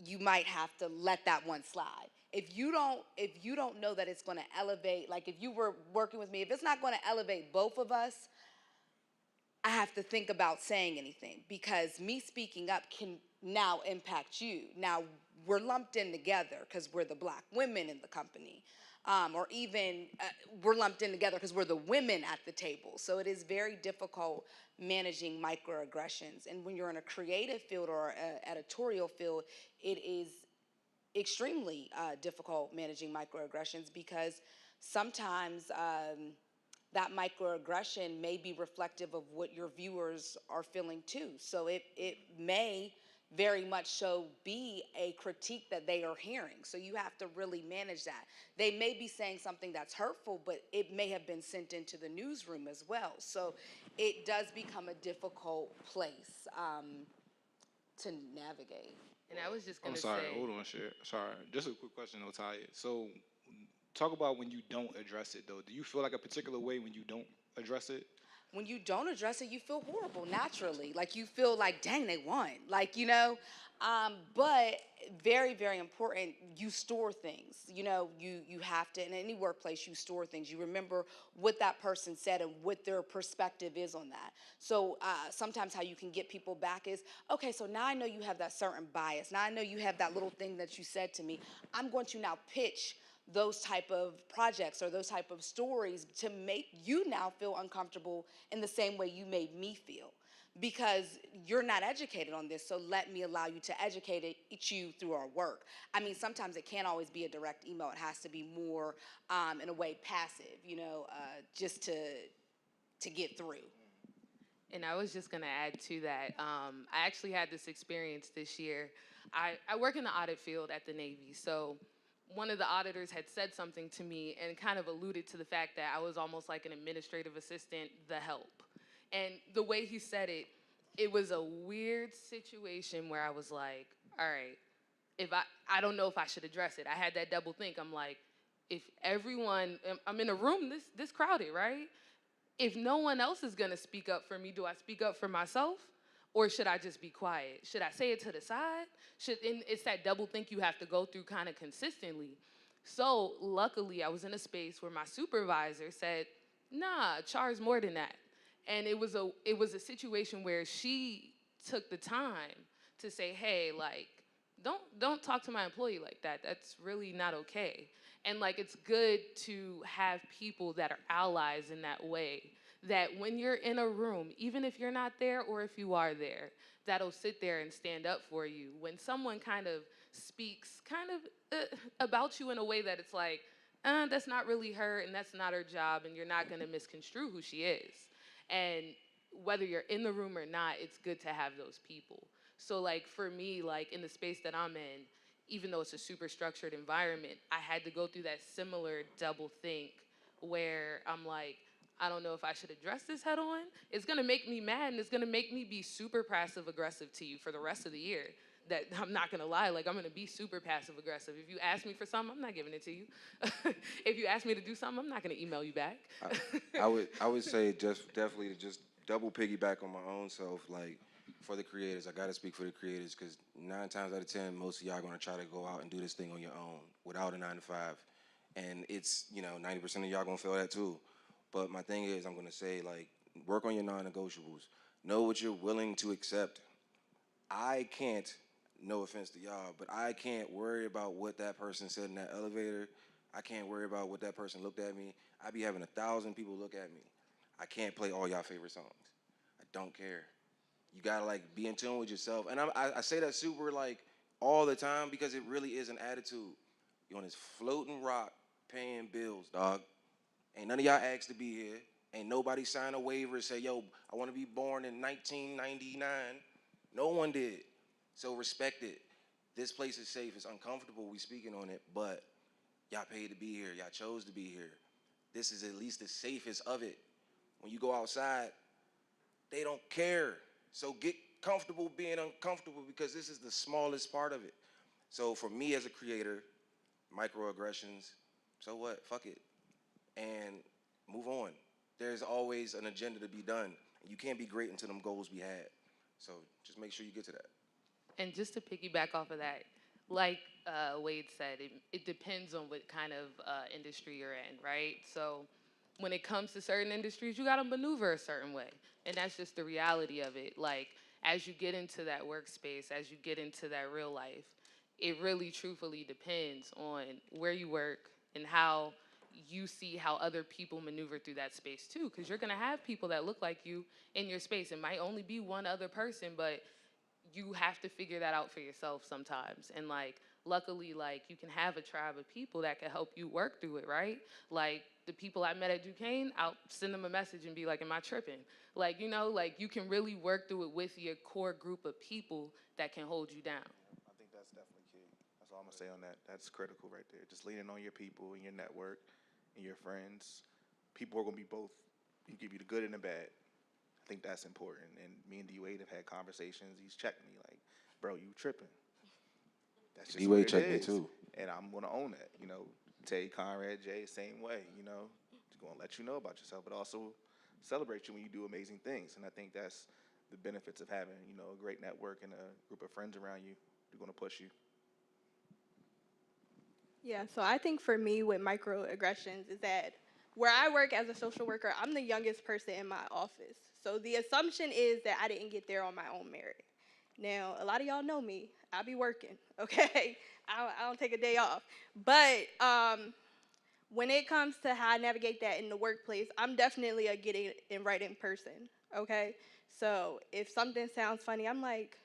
you might have to let that one slide. If you don't know that it's going to elevate, like if you were working with me, if it's not going to elevate both of us, I have to think about saying anything because me speaking up can now impact you. Now, we're lumped in together because we're the black women in the company. Or even we're lumped in together because we're the women at the table. So it is very difficult managing microaggressions. And when you're in a creative field or an editorial field, it is extremely difficult managing microaggressions because sometimes that microaggression may be reflective of what your viewers are feeling too. So it may very much so be a critique that they are hearing. So you have to really manage that. They may be saying something that's hurtful, but it may have been sent into the newsroom as well. So it does become a difficult place to navigate. And I was just I'm gonna sorry. say, Hold on, Cher. Sorry. Just a quick question, Otaya. So talk about when you don't address it, though. Do you feel like a particular way when you don't address it? When you don't address it, you feel horrible naturally. Like you feel like, dang, they won. Like, you know, but very, very important, you store things. You know, you have to, in any workplace, you store things. You remember what that person said and what their perspective is on that. So sometimes how you can get people back is, okay, so now I know you have that certain bias. Now I know you have that little thing that you said to me. I'm going to now pitch those type of projects or those type of stories to make you now feel uncomfortable in the same way you made me feel, because you're not educated on this, so let me allow you to educate you through our work. I mean, sometimes it can't always be a direct email. It has to be more, in a way, passive, you know, just to get through. And I was just going to add to that. I actually had this experience this year. I work in the audit field at the Navy, so one of the auditors had said something to me and kind of alluded to the fact that I was almost like an administrative assistant, the help. And the way he said it, it was a weird situation where I was like, all right, if I don't know if I should address it. I had that double think. I'm like, if everyone, I'm in a room this crowded, right? If no one else is gonna speak up for me, do I speak up for myself? Or should I just be quiet? Should I say it to the side? And it's that double think you have to go through kind of consistently. So luckily, I was in a space where my supervisor said, nah, Char's more than that. And it was a situation where she took the time to say, hey, like, don't talk to my employee like that. That's really not okay. And like, it's good to have people that are allies in that way, that when you're in a room, even if you're not there or if you are there, that'll sit there and stand up for you. When someone kind of speaks kind of about you in a way that it's like, that's not really her and that's not her job and you're not gonna misconstrue who she is. And whether you're in the room or not, it's good to have those people. So like for me, like in the space that I'm in, even though it's a super structured environment, I had to go through that similar double think where I'm like, I don't know if I should address this head on. It's gonna make me mad and it's gonna make me be super passive aggressive to you for the rest of the year. That I'm not gonna lie, like I'm gonna be super passive aggressive. If you ask me for something, I'm not giving it to you. If you ask me to do something, I'm not gonna email you back. I would say just definitely to just double piggyback on my own self, like for the creators. I gotta speak for the creators because 9 times out of 10, most of y'all are gonna try to go out and do this thing on your own without a 9 to 5, and it's 90% of y'all gonna feel that too. But my thing is, I'm gonna say like work on your non-negotiables. Know what you're willing to accept. I can't. No offense to y'all, but I can't worry about what that person said in that elevator. I can't worry about what that person looked at me. I be having 1,000 people look at me. I can't play all y'all favorite songs. I don't care. You gotta like be in tune with yourself. And I say that super like all the time because it really is an attitude. You on this floating rock paying bills, dog. Ain't none of y'all asked to be here. Ain't nobody signed a waiver and say, yo, I wanna be born in 1999. No one did. So respect it. This place is safe. It's uncomfortable. We speaking on it, but y'all paid to be here. Y'all chose to be here. This is at least the safest of it. When you go outside, they don't care. So get comfortable being uncomfortable because this is the smallest part of it. So for me as a creator, microaggressions, so what? Fuck it. And move on. There's always an agenda to be done. You can't be great until them goals be had. So just make sure you get to that. And just to piggyback off of that, like Wade said, it depends on what kind of industry you're in, right? So when it comes to certain industries, you got to maneuver a certain way. And that's just the reality of it. Like, as you get into that workspace, as you get into that real life, it really truthfully depends on where you work and how you see how other people maneuver through that space too. Because you're going to have people that look like you in your space. It might only be one other person, but you have to figure that out for yourself sometimes. And like, luckily, like you can have a tribe of people that can help you work through it, right? Like the people I met at Duquesne, I'll send them a message and be like, am I tripping? Like, you know, like you can really work through it with your core group of people that can hold you down. I think that's definitely key. That's all I'm gonna say on that. That's critical right there. Just leaning on your people and your network and your friends. People are gonna be both. You give you the good and the bad. I think that's important. And me and D-Wade have had conversations. He's checked me like, bro, you tripping. That's just D-Wade what it checked me is. too. And I'm gonna own that. You know, Tay, Conrad, Jay, same way. Going to let you know about yourself, but also celebrate you when you do amazing things. And I think that's the benefits of having a great network and a group of friends around you who are going to push you. Yeah, so I think for me with microaggressions is that where I work as a social worker, I'm the youngest person in my office. So the assumption is that I didn't get there on my own merit. Now, a lot of y'all know me. I be working, okay? I don't take a day off. But when it comes to how I navigate that in the workplace, I'm definitely a get it and right in person, okay? So if something sounds funny, I'm like,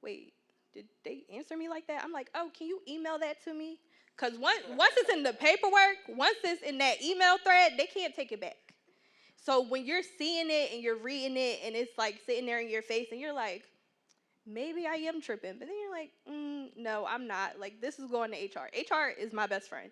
wait, did they answer me like that? I'm like, oh, can you email that to me? Because once it's in the paperwork, once it's in that email thread, they can't take it back. So when you're seeing it and you're reading it and it's like sitting there in your face and you're like, maybe I am tripping. But then you're like, no, I'm not. Like, this is going to HR. HR is my best friend.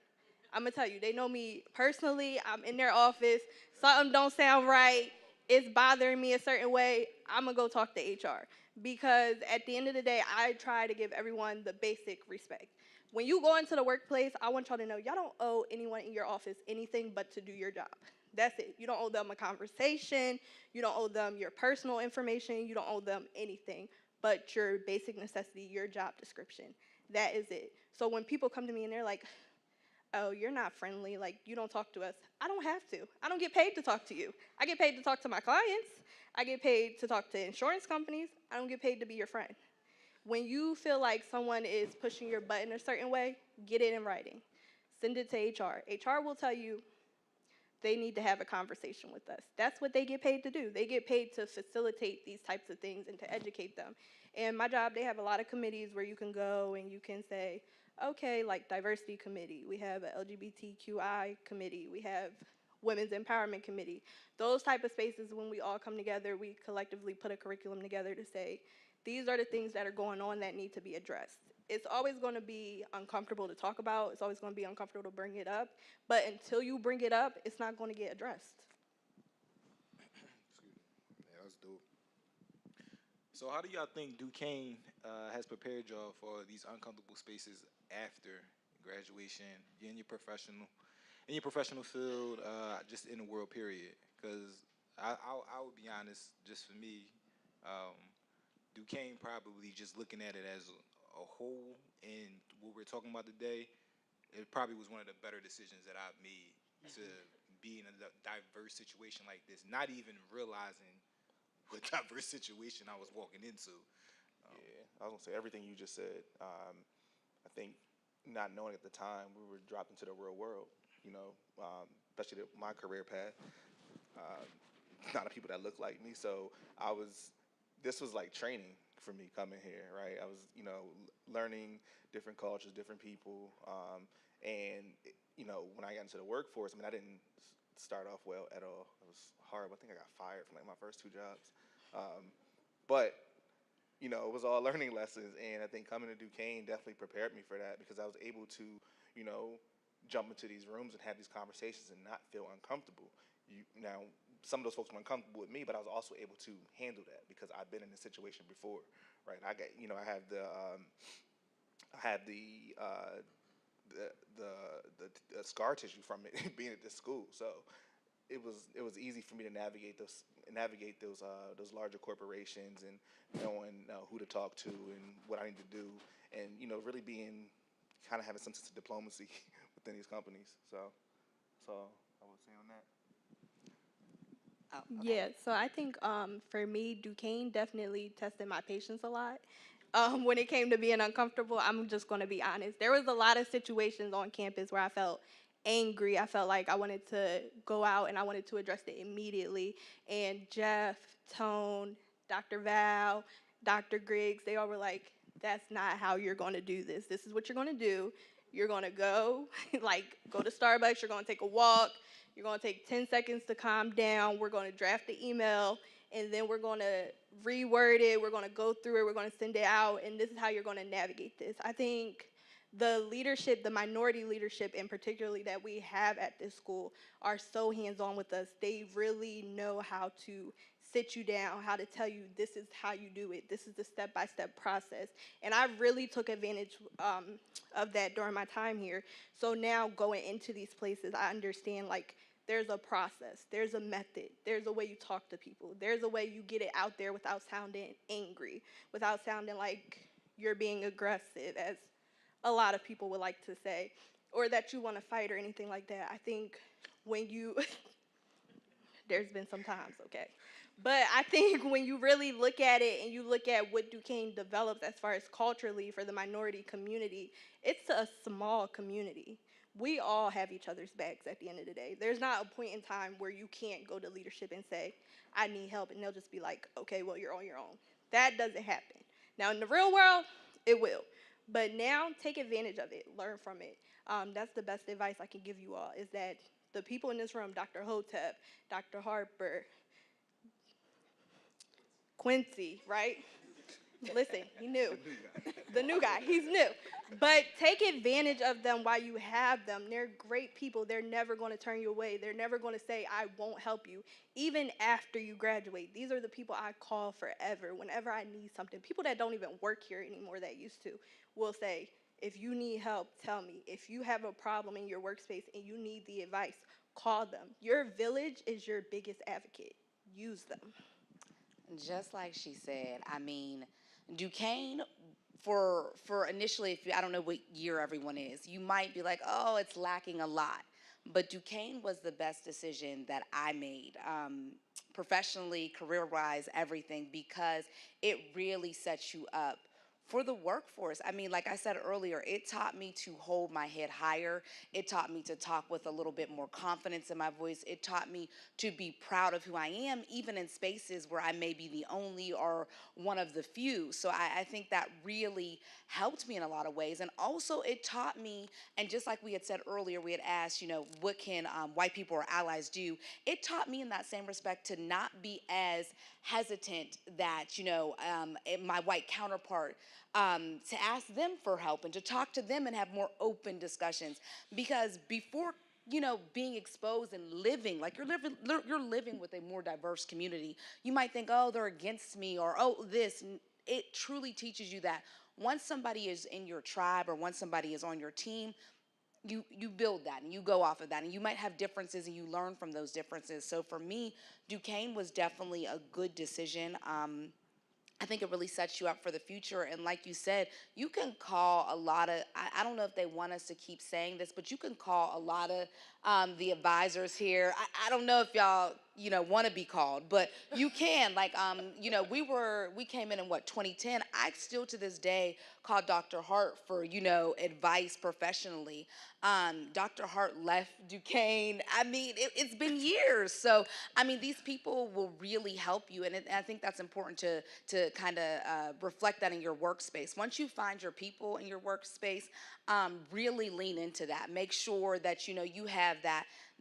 I'm going to tell you, they know me personally. I'm in their office. Something don't sound right. It's bothering me a certain way. I'm going to go talk to HR. Because at the end of the day, I try to give everyone the basic respect. When you go into the workplace, I want y'all to know y'all don't owe anyone in your office anything but to do your job. That's it. You don't owe them a conversation. You don't owe them your personal information. You don't owe them anything but your basic necessity, your job description. That is it. So when people come to me and they're like, oh, you're not friendly, like you don't talk to us, I don't have to. I don't get paid to talk to you. I get paid to talk to my clients. I get paid to talk to insurance companies. I don't get paid to be your friend. When you feel like someone is pushing your button a certain way, get it in writing. Send it to HR. HR will tell you they need to have a conversation with us. That's what they get paid to do. They get paid to facilitate these types of things and to educate them. And my job, they have a lot of committees where you can go and you can say, okay, like diversity committee, we have an LGBTQI committee, we have women's empowerment committee. Those type of spaces, when we all come together, we collectively put a curriculum together to say, these are the things that are going on that need to be addressed. It's always going to be uncomfortable to talk about. It's always going to be uncomfortable to bring it up. But until you bring it up, it's not going to get addressed. Yeah, that's dope. So how do y'all think Duquesne has prepared y'all for these uncomfortable spaces after graduation, in your professional field, just in the world period? Because I would be honest, just for me, um, Duquesne probably just looking at it as a whole and what we're talking about today, it probably was one of the better decisions that I've made to be in a diverse situation like this, not even realizing the diverse situation I was walking into. Yeah, I was gonna say everything you just said. I think not knowing at the time we were dropped into the real world. Especially my career path. Not a people that look like me, so this was like training for me coming here, right? I was, learning different cultures, different people, and when I got into the workforce, I didn't start off well at all. It was horrible. I think I got fired from like my first two jobs, but it was all learning lessons, and I think coming to Duquesne definitely prepared me for that because I was able to, jump into these rooms and have these conversations and not feel uncomfortable. Now, some of those folks were uncomfortable with me, but I was also able to handle that because I've been in this situation before, right? I have the scar tissue from it being at this school, so it was easy for me to navigate those larger corporations and knowing who to talk to and what I need to do, and really being kind of having some sense of diplomacy within these companies. So I would say on that. Oh, okay. Yeah, so I think for me, Duquesne definitely tested my patience a lot. When it came to being uncomfortable, I'm just going to be honest. There was a lot of situations on campus where I felt angry. I felt like I wanted to go out and I wanted to address it immediately. And Jeff, Tone, Dr. Val, Dr. Griggs, they all were like, that's not how you're going to do this. This is what you're going to do. You're going to go, go to Starbucks. You're going to take a walk. You're going to take 10 seconds to calm down. We're going to draft the email, and then we're going to reword it. We're going to go through it. We're going to send it out, and this is how you're going to navigate this. I think the leadership, the minority leadership in particularly that we have at this school are so hands-on with us. They really know how to sit you down, how to tell you this is how you do it, this is the step-by-step process. And I really took advantage of that during my time here. So now going into these places, I understand like there's a process, there's a method, there's a way you talk to people, there's a way you get it out there without sounding angry, without sounding like you're being aggressive, as a lot of people would like to say, or that you want to fight or anything like that. I think when you, there's been some times, okay? But I think when you really look at it and you look at what Duquesne develops as far as culturally for the minority community, it's a small community. We all have each other's backs at the end of the day. There's not a point in time where you can't go to leadership and say, I need help, and they'll just be like, okay, well, you're on your own. That doesn't happen. Now, in the real world, it will. But now, take advantage of it. Learn from it. That's the best advice I can give you all, is that the people in this room, Dr. Hotep, Dr. Harper, Quincy, right? Listen, he knew. The new guy, he's new. But take advantage of them while you have them. They're great people. They're never going to turn you away. They're never going to say, I won't help you, even after you graduate. These are the people I call forever whenever I need something. People that don't even work here anymore that used to will say, if you need help, tell me. If you have a problem in your workspace and you need the advice, call them. Your village is your biggest advocate. Use them. Just like she said, I mean, Duquesne, for initially, if you, I don't know what year everyone is, you might be like, oh, it's lacking a lot. But Duquesne was the best decision that I made, professionally, career-wise, everything, because it really sets you up for the workforce. I mean, like I said earlier, it taught me to hold my head higher. It taught me to talk with a little bit more confidence in my voice. It taught me to be proud of who I am, even in spaces where I may be the only or one of the few. So I think that really helped me in a lot of ways. And also it taught me, and just like we had said earlier, we had asked, you know, what can white people or allies do? It taught me in that same respect to not be as hesitant that, you know, my white counterpart, to ask them for help and to talk to them and have more open discussions. Because before, you know, being exposed and living, like you're living with a more diverse community, you might think, oh, they're against me, or oh, this. It truly teaches you that once somebody is in your tribe or once somebody is on your team, you build that and you go off of that, and you might have differences and you learn from those differences. So for me, Duquesne was definitely a good decision. I think it really sets you up for the future. And like you said, you can call a lot of, I don't know if they want us to keep saying this, but you can call a lot of the advisors here. I don't know if y'all, you know, want to be called, but you can. Like, you know, we came in what, 2010. I still to this day call Dr. Hart for, you know, advice professionally. Dr. Hart left Duquesne. I mean, it's been years. So, I mean, these people will really help you. And I think that's important to kind of reflect that in your workspace. Once you find your people in your workspace, really lean into that. Make sure that, you know, you have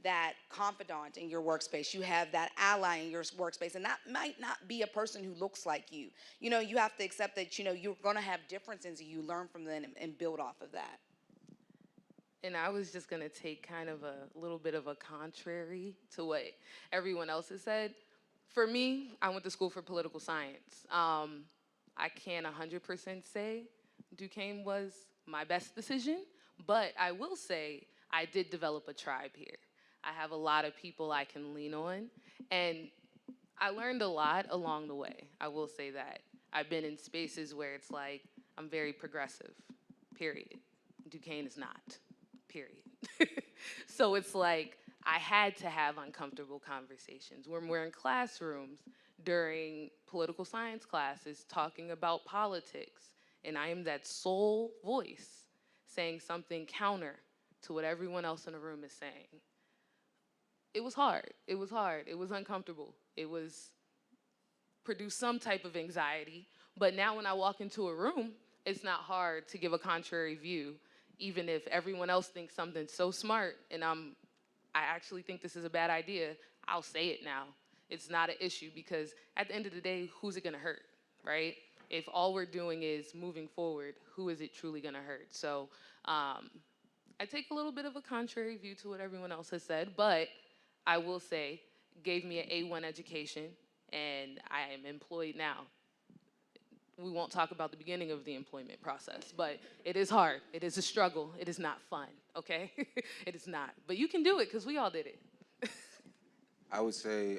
that confidant in your workspace. You have that ally in your workspace. And that might not be a person who looks like you. You know, you have to accept that, you know, you're going to have differences and you learn from them and build off of that. And I was just going to take kind of a little bit of a contrary to what everyone else has said. For me, I went to school for political science. I can't 100% say Duquesne was my best decision, but I will say I did develop a tribe here. I have a lot of people I can lean on, and I learned a lot along the way. I will say that. I've been in spaces where it's like, I'm very progressive, period. Duquesne is not, period. So it's like, I had to have uncomfortable conversations when we're in classrooms during political science classes talking about politics, and I am that sole voice saying something counter to what everyone else in the room is saying. It was hard. It was hard. It was uncomfortable. It was produced some type of anxiety, but now when I walk into a room, it's not hard to give a contrary view, even if everyone else thinks something's so smart and I actually think this is a bad idea. I'll say it now. It's not an issue, because at the end of the day, who's it gonna hurt, right? If all we're doing is moving forward, who is it truly gonna hurt? So I take a little bit of a contrary view to what everyone else has said, but I will say, gave me an A1 education, and I am employed now. We won't talk about the beginning of the employment process, but it is hard. It is a struggle. It is not fun, okay? It is not. But you can do it because we all did it. I would say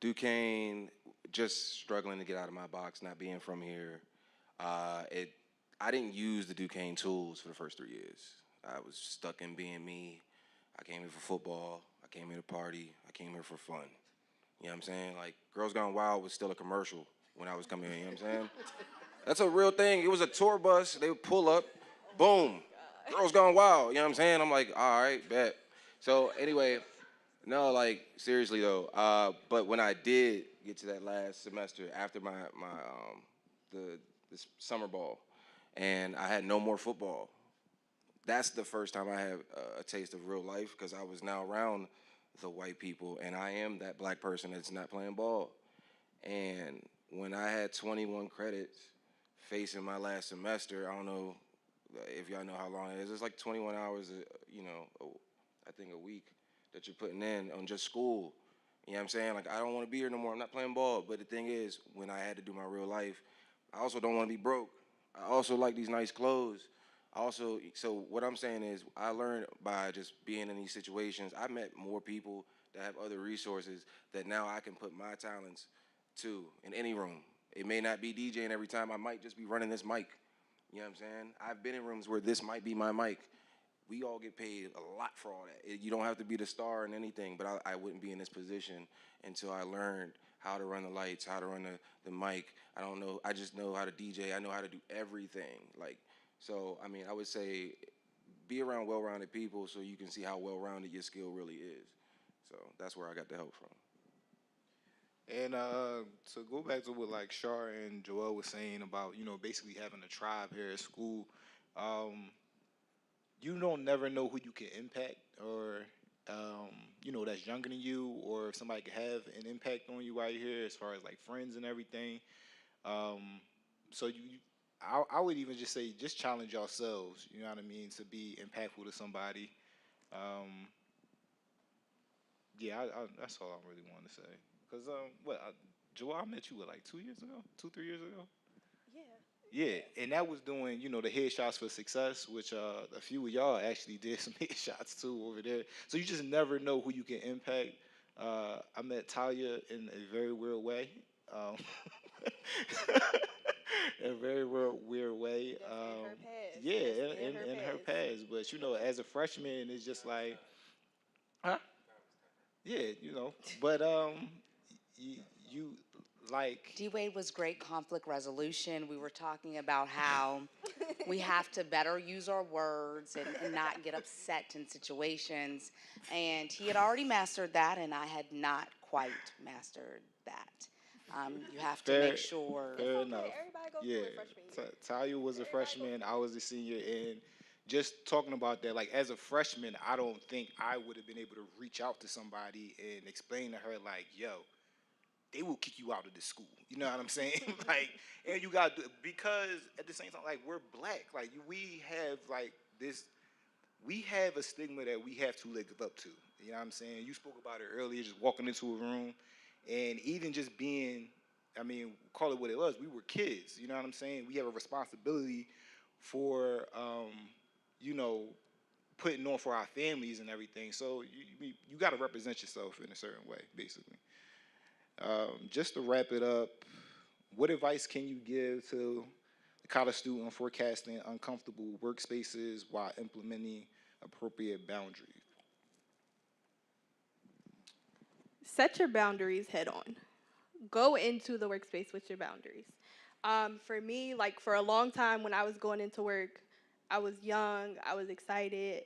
Duquesne, just struggling to get out of my box, not being from here. I didn't use the Duquesne tools for the first 3 years. I was stuck in being me. I came here for football. I came here to party. I came here for fun. You know what I'm saying? Like, Girls Gone Wild was still a commercial when I was coming here, you know what I'm saying? That's a real thing. It was a tour bus. They would pull up, boom, Girls Gone Wild, you know what I'm saying? I'm like, all right, bet. So anyway, no, like, seriously though, but when I did get to that last semester after the summer ball, and I had no more football, that's the first time I had a taste of real life, because I was now around the white people, and I am that black person that's not playing ball. And when I had 21 credits facing my last semester, I don't know if y'all know how long it is. It's like 21 hours, I think a week that you're putting in on just school. You know what I'm saying? Like, I don't want to be here no more. I'm not playing ball. But the thing is, when I had to do my real life, I also don't want to be broke. I also like these nice clothes. So what I'm saying is, I learned by just being in these situations. I met more people that have other resources that now I can put my talents to in any room. It may not be DJing every time. I might just be running this mic. You know what I'm saying? I've been in rooms where this might be my mic. We all get paid a lot for all that. You don't have to be the star in anything, but I wouldn't be in this position until I learned how to run the lights, how to run the mic. I don't know. I just know how to DJ. I know how to do everything. So, I mean, I would say be around well-rounded people so you can see how well-rounded your skill really is. So that's where I got the help from. And to go back to what like Char and Joel was saying about, basically having a tribe here at school, you don't never know who you can impact, or that's younger than you, or if somebody could have an impact on you while you're here as far as like friends and everything. So I would even just say, just challenge yourselves, you know what I mean, to be impactful to somebody. Yeah, that's all I really want to say. Cause Joel, I met you like 2 years ago, 3 years ago. Yeah, and that was doing, the headshots for success, which a few of y'all actually did some headshots too over there. So you just never know who you can impact. I met Talia in a very weird way. In a very weird way. Yeah, in her past. But as a freshman, it's just like, huh? Yeah, But you like. D-Wade was great conflict resolution. We were talking about how we have to better use our words and not get upset in situations. And he had already mastered that, and I had not quite mastered that. You have to make sure. Fair enough. Everybody goes Yeah, through it freshman year. Talia was a freshman. I was a senior, and just talking about that, like as a freshman, I don't think I would have been able to reach out to somebody and explain to her like, "Yo, they will kick you out of this school." You know what I'm saying? Like, and you got because at the same time, like we're black, like we have like this, we have a stigma that we have to live up to. You know what I'm saying? You spoke about it earlier, just walking into a room, and even just being, I mean, call it what it was. We were kids. You know what I'm saying? We have a responsibility for, putting on for our families and everything. So you got to represent yourself in a certain way, basically. Just to wrap it up, what advice can you give to the college student forecasting uncomfortable workspaces while implementing appropriate boundaries? Set your boundaries head on. Go into the workspace with your boundaries. For me, like for a long time when I was going into work, I was young, I was excited.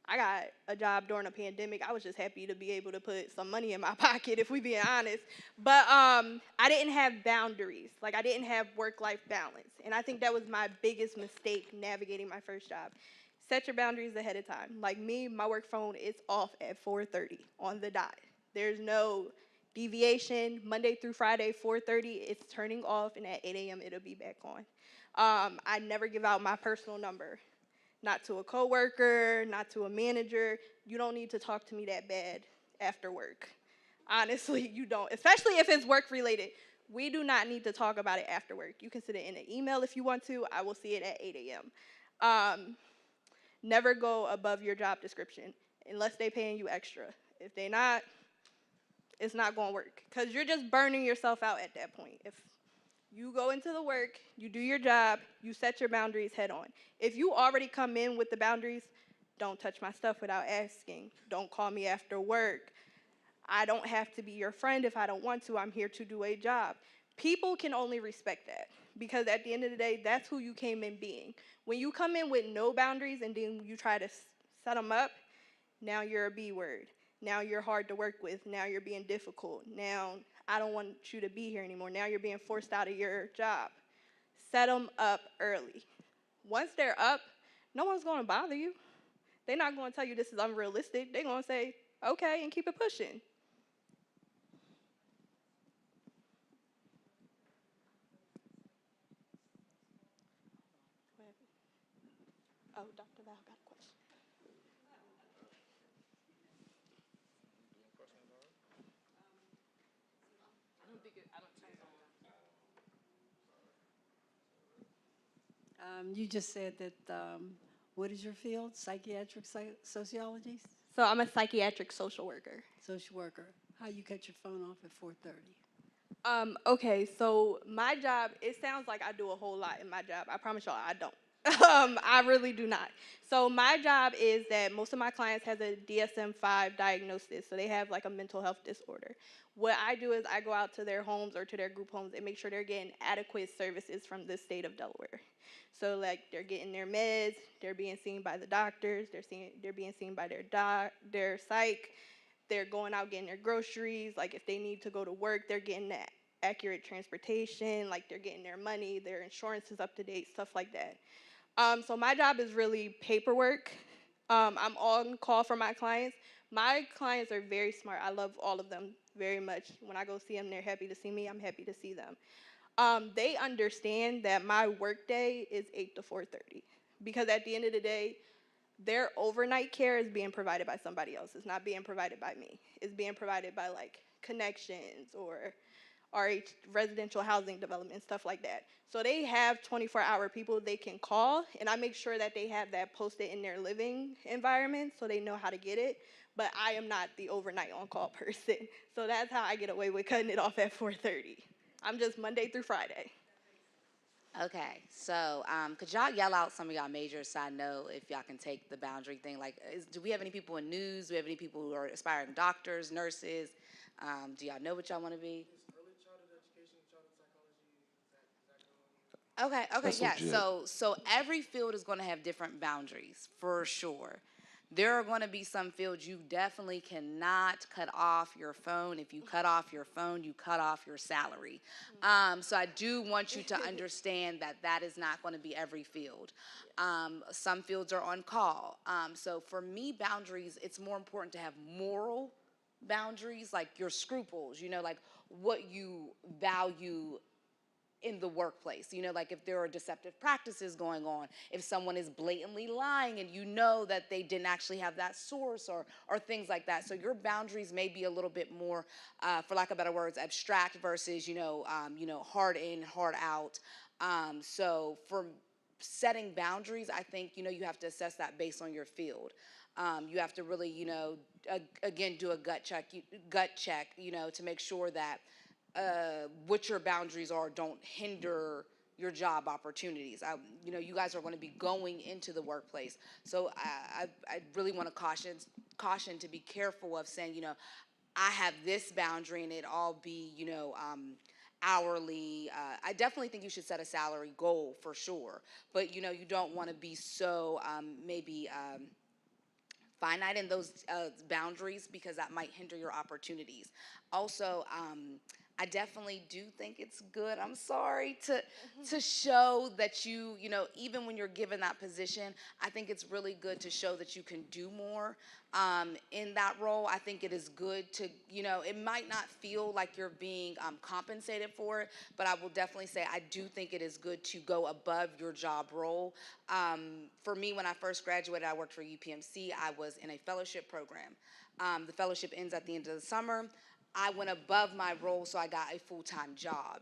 I got a job during a pandemic. I was just happy to be able to put some money in my pocket, if we being honest. But I didn't have boundaries. Like I didn't have work-life balance. And I think that was my biggest mistake navigating my first job. Set your boundaries ahead of time. Like me, my work phone is off at 4:30 on the dot. There's no deviation. Monday through Friday, 4:30, it's turning off, and at 8 a.m. it'll be back on. I never give out my personal number. Not to a coworker, not to a manager. You don't need to talk to me that bad after work. Honestly, you don't, especially if it's work related. We do not need to talk about it after work. You can send it in an email if you want to. I will see it at 8 a.m. Never go above your job description unless they paying you extra. If they not, it's not going to work because you're just burning yourself out at that point. If you go into the work, you do your job, you set your boundaries head on. If you already come in with the boundaries, don't touch my stuff without asking. Don't call me after work. I don't have to be your friend if I don't want to. I'm here to do a job. People can only respect that because at the end of the day, that's who you came in being. When you come in with no boundaries and then you try to set them up, now you're a B word. Now you're hard to work with. Now you're being difficult. Now I don't want you to be here anymore. Now you're being forced out of your job. Set them up early. Once they're up, no one's going to bother you. They're not going to tell you this is unrealistic. They're going to say, okay, and keep it pushing. Oh, Dr. Val got a question. You just said that, what is your field? Psychiatric sociology? So I'm a psychiatric social worker. Social worker. How you cut your phone off at 4:30? Okay, so my job, it sounds like I do a whole lot in my job. I promise y'all I don't. I really do not. So my job is that most of my clients has a DSM-5 diagnosis, so they have like a mental health disorder. What I do is I go out to their homes or to their group homes and make sure they're getting adequate services from the state of Delaware. So like they're getting their meds, they're being seen by the doctors, they're being seen by their psych, they're going out getting their groceries. Like if they need to go to work, they're getting that accurate transportation. Like they're getting their money, their insurance is up to date, stuff like that. So my job is really paperwork. I'm on call for my clients. My clients are very smart. I love all of them very much. When I go see them, they're happy to see me. I'm happy to see them. They understand that my workday is 8 to 4:30 because at the end of the day, their overnight care is being provided by somebody else. It's not being provided by me. It's being provided by like connections or RH residential housing development, stuff like that. So they have 24-hour people they can call, and I make sure that they have that posted in their living environment so they know how to get it. But I am not the overnight on-call person. So that's how I get away with cutting it off at 4:30. I'm just Monday through Friday. Okay, so could y'all yell out some of y'all majors so I know if y'all can take the boundary thing? Like, do we have any people in news? Do we have any people who are aspiring doctors, nurses? Do y'all know what y'all want to be? Okay, That's yeah. legit. So every field is going to have different boundaries for sure. There are going to be some fields you definitely cannot cut off your phone. If you cut off your phone, you cut off your salary. So I do want you to understand that that is not going to be every field. Some fields are on call. So for me, boundaries, it's more important to have moral boundaries, like your scruples, like what you value in the workplace. Like if there are deceptive practices going on, if someone is blatantly lying and you know that they didn't actually have that source or things like that. So your boundaries may be a little bit more, for lack of better words, abstract versus, hard in, hard out. So for setting boundaries, I think, you have to assess that based on your field. You have to really, again, do a gut check, to make sure that what your boundaries are don't hinder your job opportunities. You guys are going to be going into the workplace, so I really want to caution to be careful of saying, I have this boundary and it all be, hourly. I definitely think you should set a salary goal for sure, but you don't want to be so maybe finite in those boundaries because that might hinder your opportunities. Also, I definitely do think it's good, I'm sorry, to show that you even when you're given that position, I think it's really good to show that you can do more in that role. I think it is good to, it might not feel like you're being compensated for it, but I will definitely say I do think it is good to go above your job role. For me, when I first graduated, I worked for UPMC. I was in a fellowship program. The fellowship ends at the end of the summer. I went above my role, so I got a full-time job.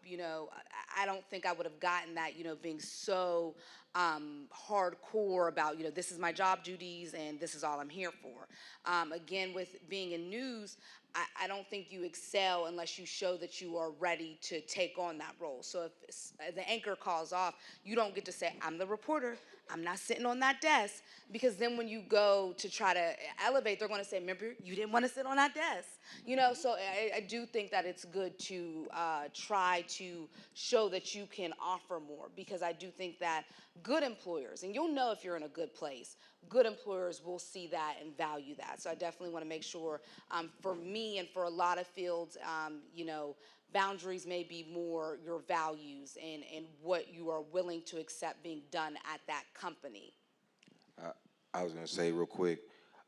I don't think I would have gotten that, being so hardcore about, this is my job duties and this is all I'm here for. Again, with being in news, I don't think you excel unless you show that you are ready to take on that role. So if the anchor calls off, you don't get to say, I'm the reporter, I'm not sitting on that desk, because then when you go to try to elevate, they're going to say, remember, you didn't want to sit on that desk. So I do think that it's good to try to show that you can offer more, because I do think that good employers, and you'll know if you're in a good place, good employers will see that and value that. So I definitely want to make sure, for me and for a lot of fields, boundaries may be more your values and what you are willing to accept being done at that company. I was gonna say real quick,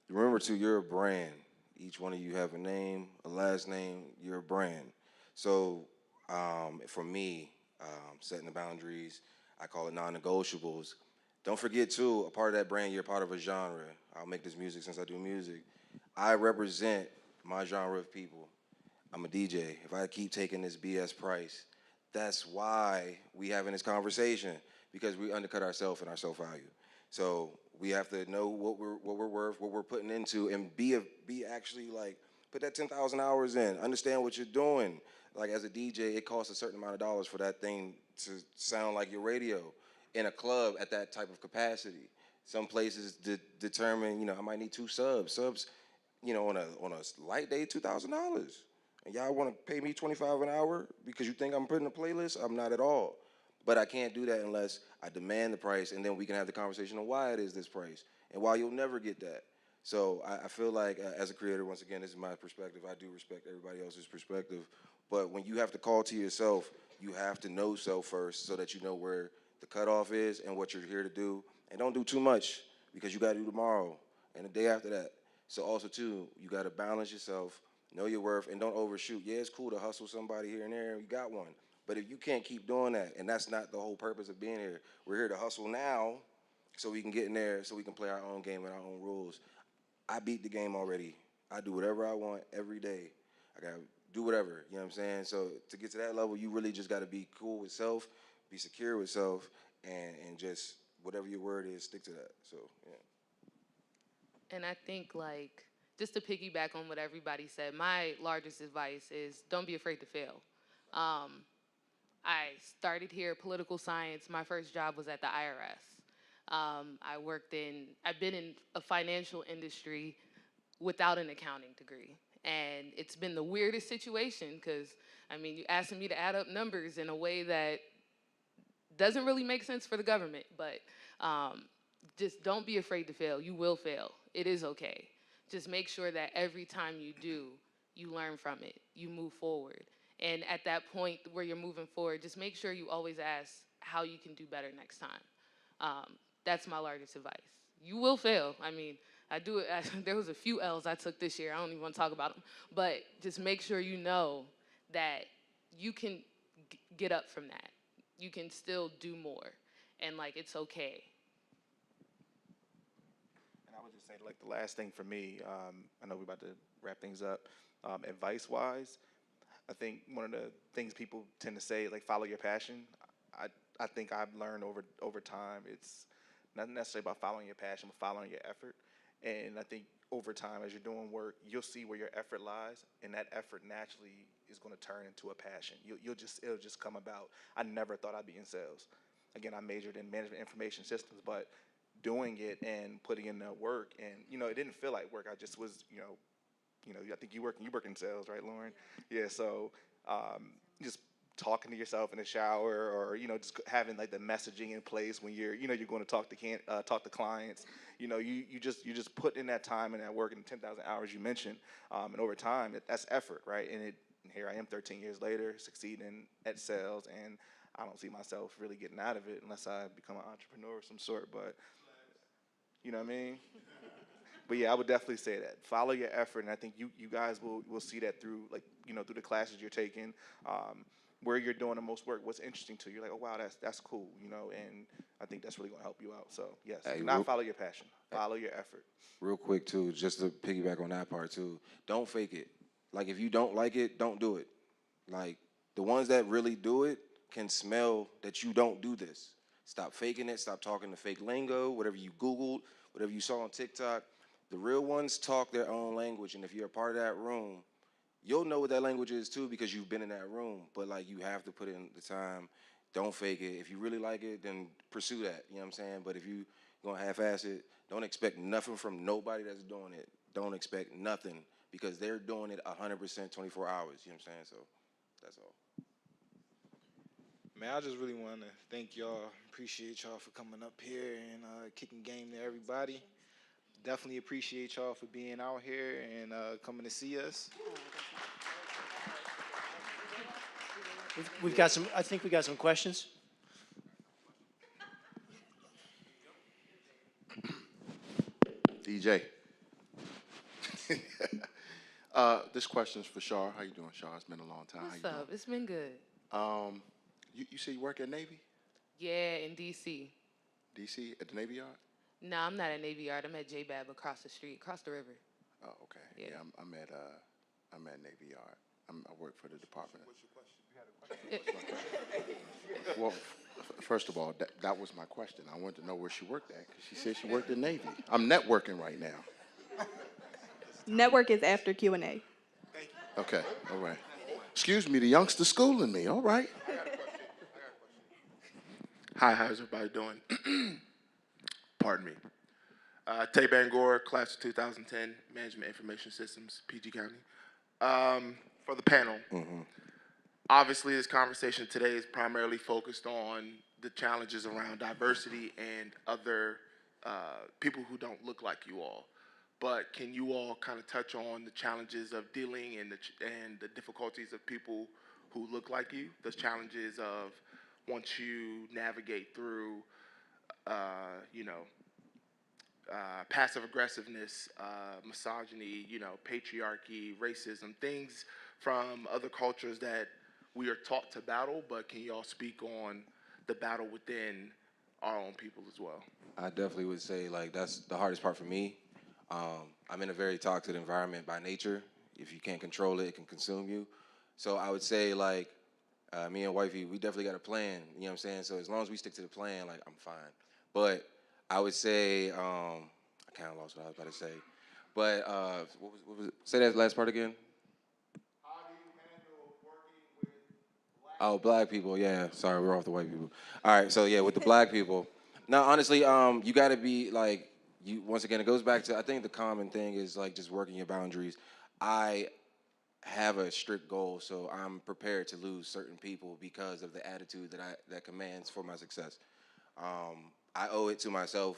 remember too, you're a brand. Each one of you have a name, a last name, you're a brand. So for me, setting the boundaries, I call it non-negotiables. Don't forget too, a part of that brand, you're part of a genre. I'll make this music since I do music. I represent my genre of people. I'm a DJ. If I keep taking this BS price, that's why we having this conversation, because we undercut ourselves and our self-value. So we have to know what we're worth, what we're putting into, and be actually like put that 10,000 hours in. Understand what you're doing. Like as a DJ, it costs a certain amount of dollars for that thing to sound like your radio in a club at that type of capacity. Some places determine, I might need 2 subs. Subs, on a light day, $2,000. And y'all want to pay me $25 an hour because you think I'm putting a playlist? I'm not at all. But I can't do that unless I demand the price, and then we can have the conversation on why it is this price and why you'll never get that. So I feel like as a creator, once again, this is my perspective. I do respect everybody else's perspective. But when you have to call to yourself, you have to know self first so that you know where the cutoff is and what you're here to do. And don't do too much because you got to do tomorrow and the day after that. So also, too, you got to balance yourself, know your worth, and don't overshoot. Yeah, it's cool to hustle somebody here and there. You got one. But if you can't keep doing that, and that's not the whole purpose of being here, we're here to hustle now so we can get in there, so we can play our own game and our own rules. I beat the game already. I do whatever I want every day. I got to do whatever, you know what I'm saying? So to get to that level, you really just got to be cool with self, be secure with self, and just whatever your word is, stick to that. So, yeah. And I think, just to piggyback on what everybody said, my largest advice is don't be afraid to fail. I started here, political science. My first job was at the IRS. I've been in a financial industry without an accounting degree. And it's been the weirdest situation because, you're asking me to add up numbers in a way that doesn't really make sense for the government. But just don't be afraid to fail. You will fail. It is okay. Just make sure that every time you do, you learn from it. You move forward. And at that point where you're moving forward, just make sure you always ask how you can do better next time. That's my largest advice. You will fail. There was a few L's I took this year. I don't even want to talk about them. But just make sure you know that you can get up from that. You can still do more. And, it's okay. And I would just say, the last thing for me, I know we're about to wrap things up, advice-wise, I think one of the things people tend to say, follow your passion. I think I've learned over time, it's not necessarily about following your passion, but following your effort. And I think over time, as you're doing work, you'll see where your effort lies, and that effort naturally is going to turn into a passion. It'll just come about. I never thought I'd be in sales. Again, I majored in management information systems, but doing it and putting in the work, and it didn't feel like work. I just was, I think you work in sales, right, Lauren? Yeah. So just talking to yourself in the shower, or just having the messaging in place when you're going to talk to clients. You just put in that time and that work and 10,000 hours you mentioned, and over time that's effort, right? And here I am 13 years later, succeeding at sales, and I don't see myself really getting out of it unless I become an entrepreneur of some sort. But you know what I mean? But yeah, I would definitely say that. Follow your effort, and I think you guys will see that through through the classes you're taking, where you're doing the most work, what's interesting to you. You're like, oh wow, that's cool, and I think that's really gonna help you out. So yes, Hey, do not follow your passion, follow your effort. Real quick too, just to piggyback on that part too, don't fake it. Like, if you don't like it, don't do it. Like, the ones that really do it can smell that you don't do this. Stop faking it. Stop talking the fake lingo, whatever you Googled, whatever you saw on TikTok. The real ones talk their own language, and if you're a part of that room, you'll know what that language is too because you've been in that room. But like, you have to put in the time. Don't fake it. If you really like it, then pursue that. You know what I'm saying? But if you gonna half-ass it, don't expect nothing from nobody that's doing it. Don't expect nothing because they're doing it 100% 24 hours. You know what I'm saying? So that's all. Man, I just really want to thank y'all. Appreciate y'all for coming up here and kicking game to everybody. Definitely appreciate y'all for being out here and coming to see us. We've got some. I think we got some questions. DJ. This question's for Char. How you doing, Char? It's been a long time. What's How you up? It's been good. doing? You say you work at Navy? Yeah, in D.C. DC at the Navy Yard? No, I'm not at Navy Yard. I'm at JBAB across the street, across the river. Oh, okay. Yeah. Yeah, I'm at Navy Yard. I work for the department. What's your question? It- Well, first of all, that was my question. I wanted to know where she worked at because she said she worked at Navy. I'm networking right now. Network is after Q&A. Okay, all right. Excuse me, the youngster schooling me. All right. Hi, how's everybody doing? Pardon me. Tay Bangor, class of 2010, Management Information Systems, PG County. For the panel, obviously this conversation today is primarily focused on the challenges around diversity and other people who don't look like you all. But can you all kind of touch on the challenges of dealing and the difficulties of people who look like you, the challenges of once you navigate through, passive aggressiveness, misogyny, patriarchy, racism, things from other cultures that we are taught to battle, but can you all speak on the battle within our own people as well? I definitely would say, like, that's the hardest part for me. I'm in a very toxic environment by nature. If you can't control it, it can consume you. So I would say, like, me and wifey, we definitely got a plan, you know what I'm saying? So as long as we stick to the plan, like, I'm fine. But I would say, I kind of lost what I was about to say. But what was it? Say that last part again. How do you handle working with black Oh, black people, yeah. Sorry, we're off the white people. All right, so yeah, with the black people. Now, honestly, you got to be, like, once again, it goes back to, I think the common thing is, like, just working your boundaries. I have a strict goal, so I'm prepared to lose certain people because of the attitude that commands for my success. I owe it to myself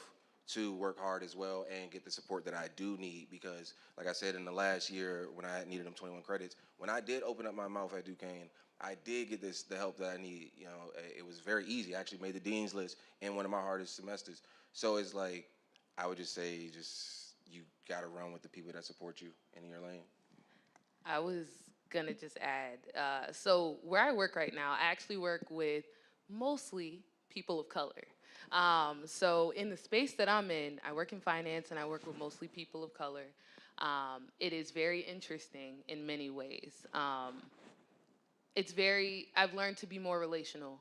to work hard as well and get the support that I do need because, like I said, in the last year when I needed them 21 credits, when I did open up my mouth at Duquesne, I did get the help that I need. You know, it was very easy. I actually made the dean's list in one of my hardest semesters. So it's like, I would just say, you gotta run with the people that support you in your lane. I was gonna just add, so where I work right now, I actually work with mostly people of color. So in the space that I'm in, I work in finance and I work with mostly people of color. It is very interesting in many ways. I've learned to be more relational.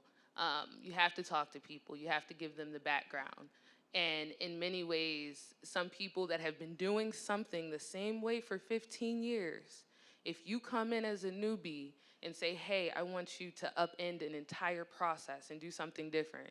You have to talk to people, you have to give them the background. And in many ways, some people that have been doing something the same way for 15 years, if you come in as a newbie and say, hey, I want you to upend an entire process and do something different,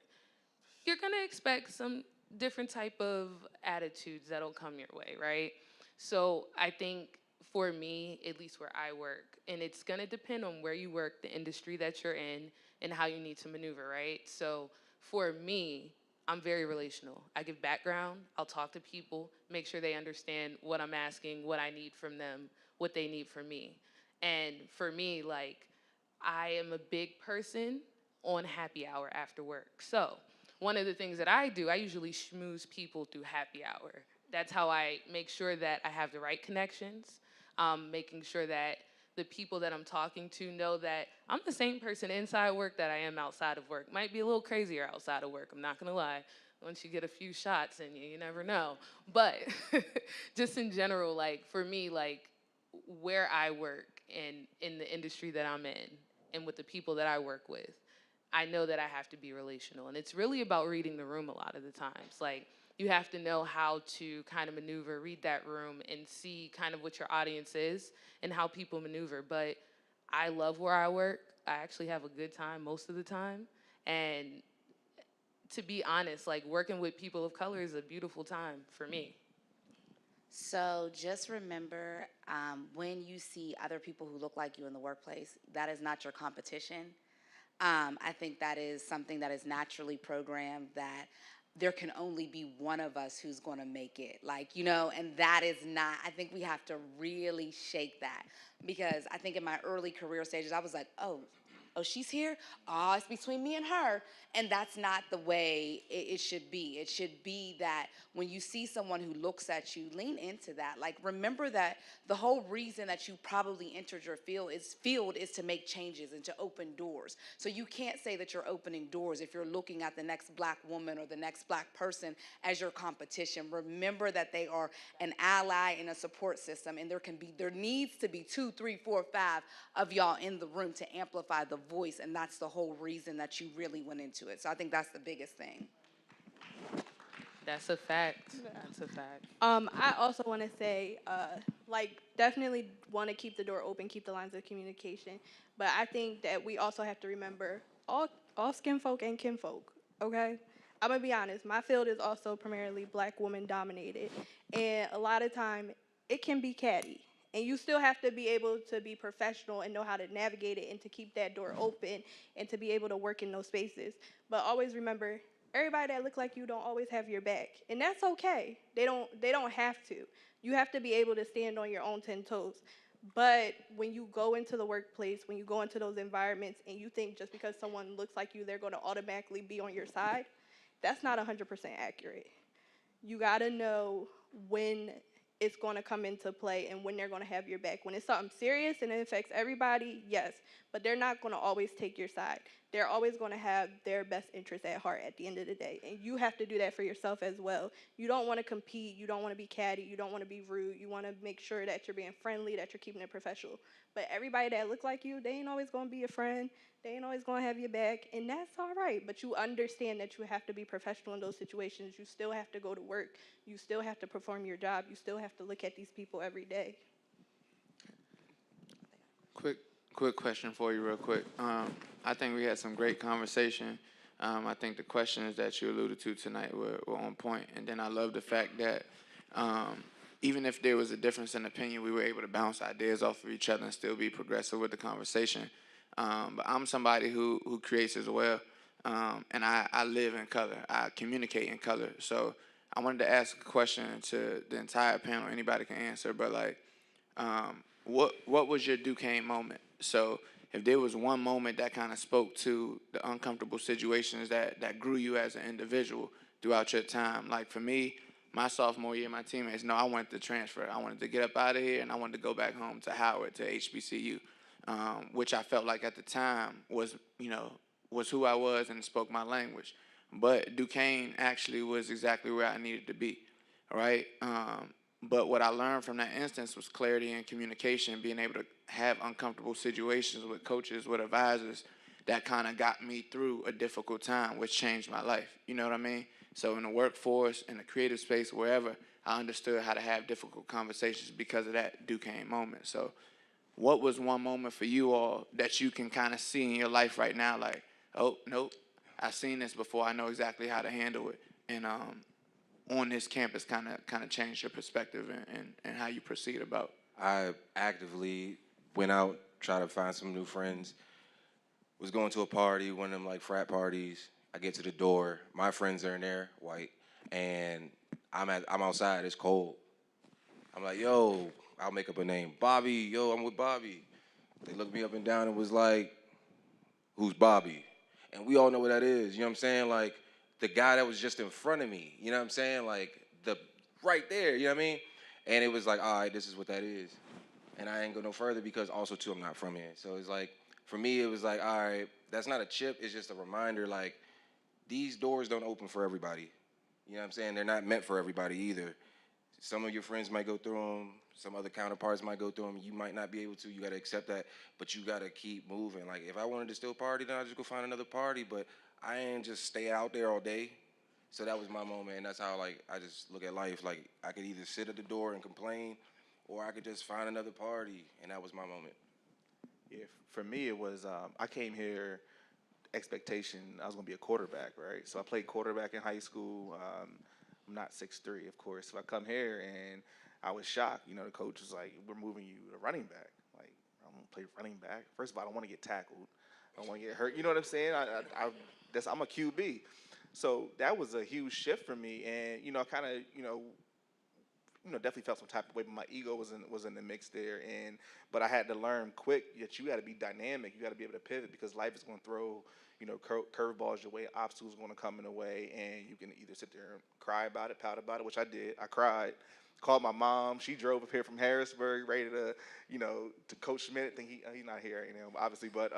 you're gonna expect some different type of attitudes that'll come your way, right? So I think for me, at least where I work, and it's gonna depend on where you work, the industry that you're in, and how you need to maneuver, right? So for me, I'm very relational. I give background, I'll talk to people, make sure they understand what I'm asking, what I need from them, what they need from me. And for me, like, I am a big person on happy hour after work. So one of the things that I do, I usually schmooze people through happy hour. That's how I make sure that I have the right connections, making sure that the people that I'm talking to know that I'm the same person inside work that I am outside of work. Might be a little crazier outside of work, I'm not gonna lie. Once you get a few shots in you, you never know. But just in general, like, for me, like, where I work in the industry that I'm in and with the people that I work with, I know that I have to be relational. And it's really about reading the room a lot of the times. Like, you have to know how to kind of maneuver, read that room, and see kind of what your audience is and how people maneuver. But I love where I work. I actually have a good time most of the time. And to be honest, like, working with people of color is a beautiful time for me. So just remember, when you see other people who look like you in the workplace, that is not your competition. I think that is something that is naturally programmed, that there can only be one of us who's going to make it. Like, and that is not, I think we have to really shake that, because I think in my early career stages, I was like, oh, she's here? Oh, it's between me and her. And that's not the way it should be. It should be that when you see someone who looks at you, lean into that. Like, remember that the whole reason that you probably entered your field is to make changes and to open doors. So you can't say that you're opening doors if you're looking at the next black woman or the next black person as your competition. Remember that they are an ally and a support system, and there needs to be 2, 3, 4, 5 of y'all in the room to amplify the voice, and that's the whole reason that you really went into it. So I think that's the biggest thing. That's a fact. That's a fact. I also want to say, definitely want to keep the door open, keep the lines of communication. But I think that we also have to remember all skin folk and kinfolk, okay? I'm going to be honest. My field is also primarily black woman dominated. And a lot of time, it can be catty. And you still have to be able to be professional and know how to navigate it and to keep that door open and to be able to work in those spaces. But always remember, everybody that look like you don't always have your back, and that's okay. They don't have to. You have to be able to stand on your own 10 toes. But when you go into the workplace, when you go into those environments, and you think just because someone looks like you, they're going to automatically be on your side, that's not 100% accurate. You got to know when it's going to come into play and when they're going to have your back. When it's something serious and it affects everybody, yes, but they're not going to always take your side. They're always going to have their best interests at heart at the end of the day, and you have to do that for yourself as well. You don't want to compete. You don't want to be catty. You don't want to be rude. You want to make sure that you're being friendly, that you're keeping it professional. But everybody that look like you, they ain't always going to be a friend. They ain't always going to have your back, and that's all right. But you understand that you have to be professional in those situations. You still have to go to work. You still have to perform your job. You still have to look at these people every day. Quick question for you real quick. I think we had some great conversation. I think the questions that you alluded to tonight were on point. And then I love the fact that even if there was a difference in opinion, we were able to bounce ideas off of each other and still be progressive with the conversation. But I'm somebody who creates as well, and I live in color. I communicate in color. So I wanted to ask a question to the entire panel. Anybody can answer, but what was your Duquesne moment? So if there was one moment that kind of spoke to the uncomfortable situations that grew you as an individual throughout your time, like for me, my sophomore year, my teammates know I wanted to transfer. I wanted to get up out of here, and I wanted to go back home to Howard, to HBCU. Which I felt like at the time was who I was and spoke my language. But Duquesne actually was exactly where I needed to be, right? But what I learned from that instance was clarity and communication, being able to have uncomfortable situations with coaches, with advisors, that kind of got me through a difficult time, which changed my life. You know what I mean? So in the workforce, in the creative space, wherever, I understood how to have difficult conversations because of that Duquesne moment. So what was one moment for you all that you can kind of see in your life right now, like, oh, nope, I've seen this before, I know exactly how to handle it, and on this campus kind of changed your perspective and how you proceed about? I actively went out, tried to find some new friends, was going to a party, one of them like frat parties. I get to the door, my friends are in there, white, and I'm outside, it's cold. I'm like, yo, I'll make up a name. Bobby, yo, I'm with Bobby. They looked me up and down and was like, who's Bobby? And we all know what that is, you know what I'm saying? Like, the guy that was just in front of me, you know what I'm saying? Like, right there, you know what I mean? And it was like, all right, this is what that is. And I ain't go no further because also, too, I'm not from here. So it's like, for me, it was like, all right, that's not a chip, it's just a reminder, like, these doors don't open for everybody. You know what I'm saying? They're not meant for everybody either. Some of your friends might go through them. Some other counterparts might go through them. You might not be able to. You got to accept that, but you got to keep moving. Like if I wanted to still party, then I just go find another party. But I ain't just stay out there all day. So that was my moment, and that's how like I just look at life. Like I could either sit at the door and complain, or I could just find another party, and that was my moment. Yeah, for me it was I came here expectation I was gonna be a quarterback, right? So I played quarterback in high school. I'm not 6'3", of course. So I come here and I was shocked. You know, the coach was like, "We're moving you to running back." Like I'm gonna play running back. First of all, I don't want to get tackled. I don't want to get hurt. You know what I'm saying? I'm a QB. So that was a huge shift for me, and I kind of definitely felt some type of way, but my ego was in the mix there, and but I had to learn quick that you got to be dynamic. You got to be able to pivot because life is going to throw curveballs your way, obstacles are going to come in the way, and you can either sit there and cry about it, pout about it, which I did. I cried. Called my mom. She drove up here from Harrisburg, ready to Coach Schmidt. I think he's not here right now, obviously, but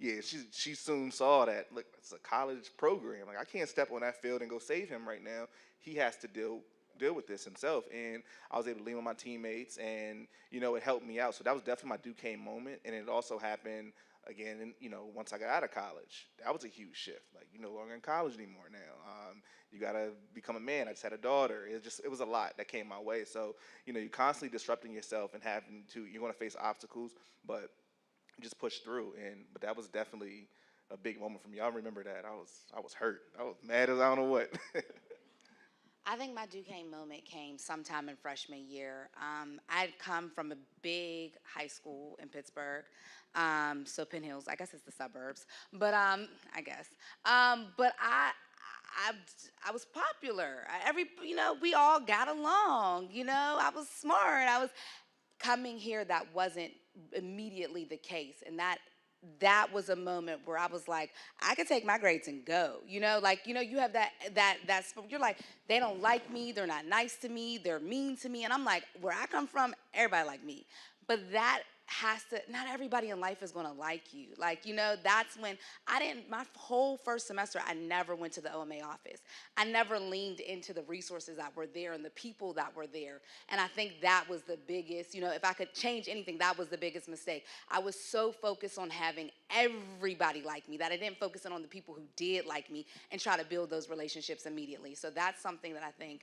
yeah, she soon saw that. Look, it's a college program. Like I can't step on that field and go save him right now. He has to deal with this himself, and I was able to lean on my teammates, and it helped me out. So that was definitely my Duquesne moment, and it also happened again. Once I got out of college, that was a huge shift. Like you're no longer in college anymore now. You gotta become a man. I just had a daughter. It was a lot that came my way. So you're constantly disrupting yourself and you're gonna face obstacles, but just push through. But that was definitely a big moment for me. I remember that. I was hurt. I was mad as I don't know what. I think my Duquesne moment came sometime in freshman year. I'd come from a big high school in Pittsburgh, so Penn Hills. I guess it's the suburbs, but I guess. But I was popular. We all got along. I was smart. I was coming here. That wasn't immediately the case, and that was a moment where I was like, I could take my grades and go. You have you're like, they don't like me, they're not nice to me, they're mean to me, and I'm like, where I come from, everybody like me. But not everybody in life is gonna like you. That's when my whole first semester, I never went to the OMA office. I never leaned into the resources that were there and the people that were there. And I think that was the biggest, if I could change anything, that was the biggest mistake. I was so focused on having everybody like me that I didn't focus in on the people who did like me and try to build those relationships immediately. So that's something that I think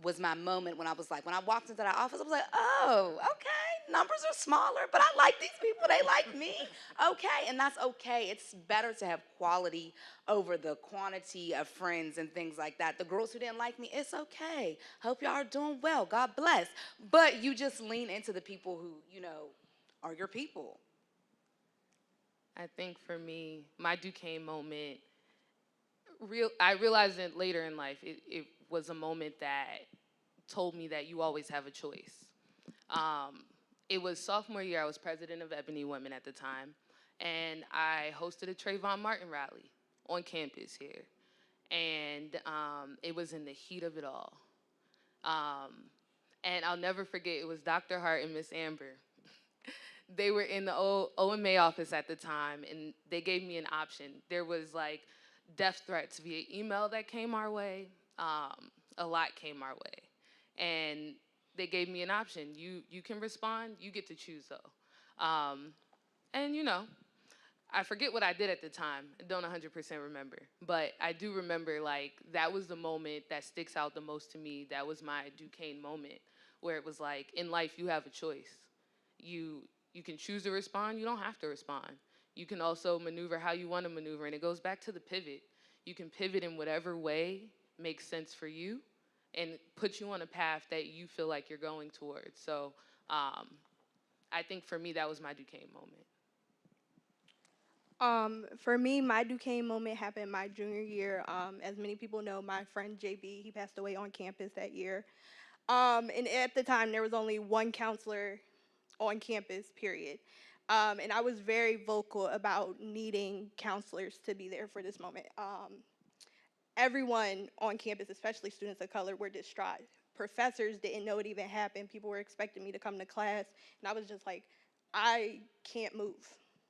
was my moment when I walked into that office, I was like, oh, okay, numbers are smaller, but I like these people, they like me. Okay, and that's okay. It's better to have quality over the quantity of friends and things like that. The girls who didn't like me, it's okay. Hope y'all are doing well, God bless. But you just lean into the people who, are your people. I think for me, my Duquesne moment, I realized it later in life. It was a moment that told me that you always have a choice. It was sophomore year. I was president of Ebony Women at the time, and I hosted a Trayvon Martin rally on campus here. And it was in the heat of it all. And I'll never forget, it was Dr. Hart and Miss Amber. They were in the OMA office at the time, and they gave me an option. There was like death threats via email that came our way. A lot came our way. And they gave me an option. You can respond. You get to choose, though. And, I forget what I did at the time. I don't 100% remember. But I do remember, like, that was the moment that sticks out the most to me. That was my Duquesne moment, where it was like, in life, you have a choice. You can choose to respond. You don't have to respond. You can also maneuver how you want to maneuver. And it goes back to the pivot. You can pivot in whatever way makes sense for you and put you on a path that you feel like you're going towards. So I think for me, that was my Duquesne moment. For me, my Duquesne moment happened my junior year. As many people know, my friend JB, he passed away on campus that year. And at the time, there was only one counselor on campus, period. And I was very vocal about needing counselors to be there for this moment. Everyone on campus, especially students of color, were distraught. Professors didn't know it even happened. People were expecting me to come to class, and I was just like, I can't move.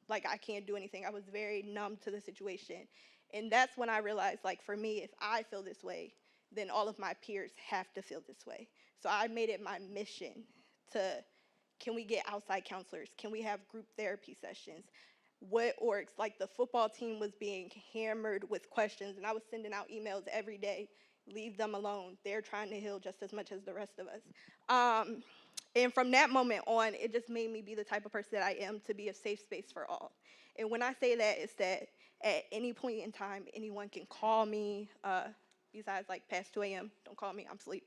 Like, I can't do anything. I was very numb to the situation. And that's when I realized, like, for me, if I feel this way, then all of my peers have to feel this way. So I made it my mission to, can we get outside counselors? Can we have group therapy sessions? What orgs, like the football team was being hammered with questions, and I was sending out emails every day, leave them alone. They're trying to heal just as much as the rest of us. And from that moment on, it just made me be the type of person that I am, to be a safe space for all. And when I say that, it's that at any point in time, anyone can call me, besides like past 2 a.m., don't call me, I'm asleep.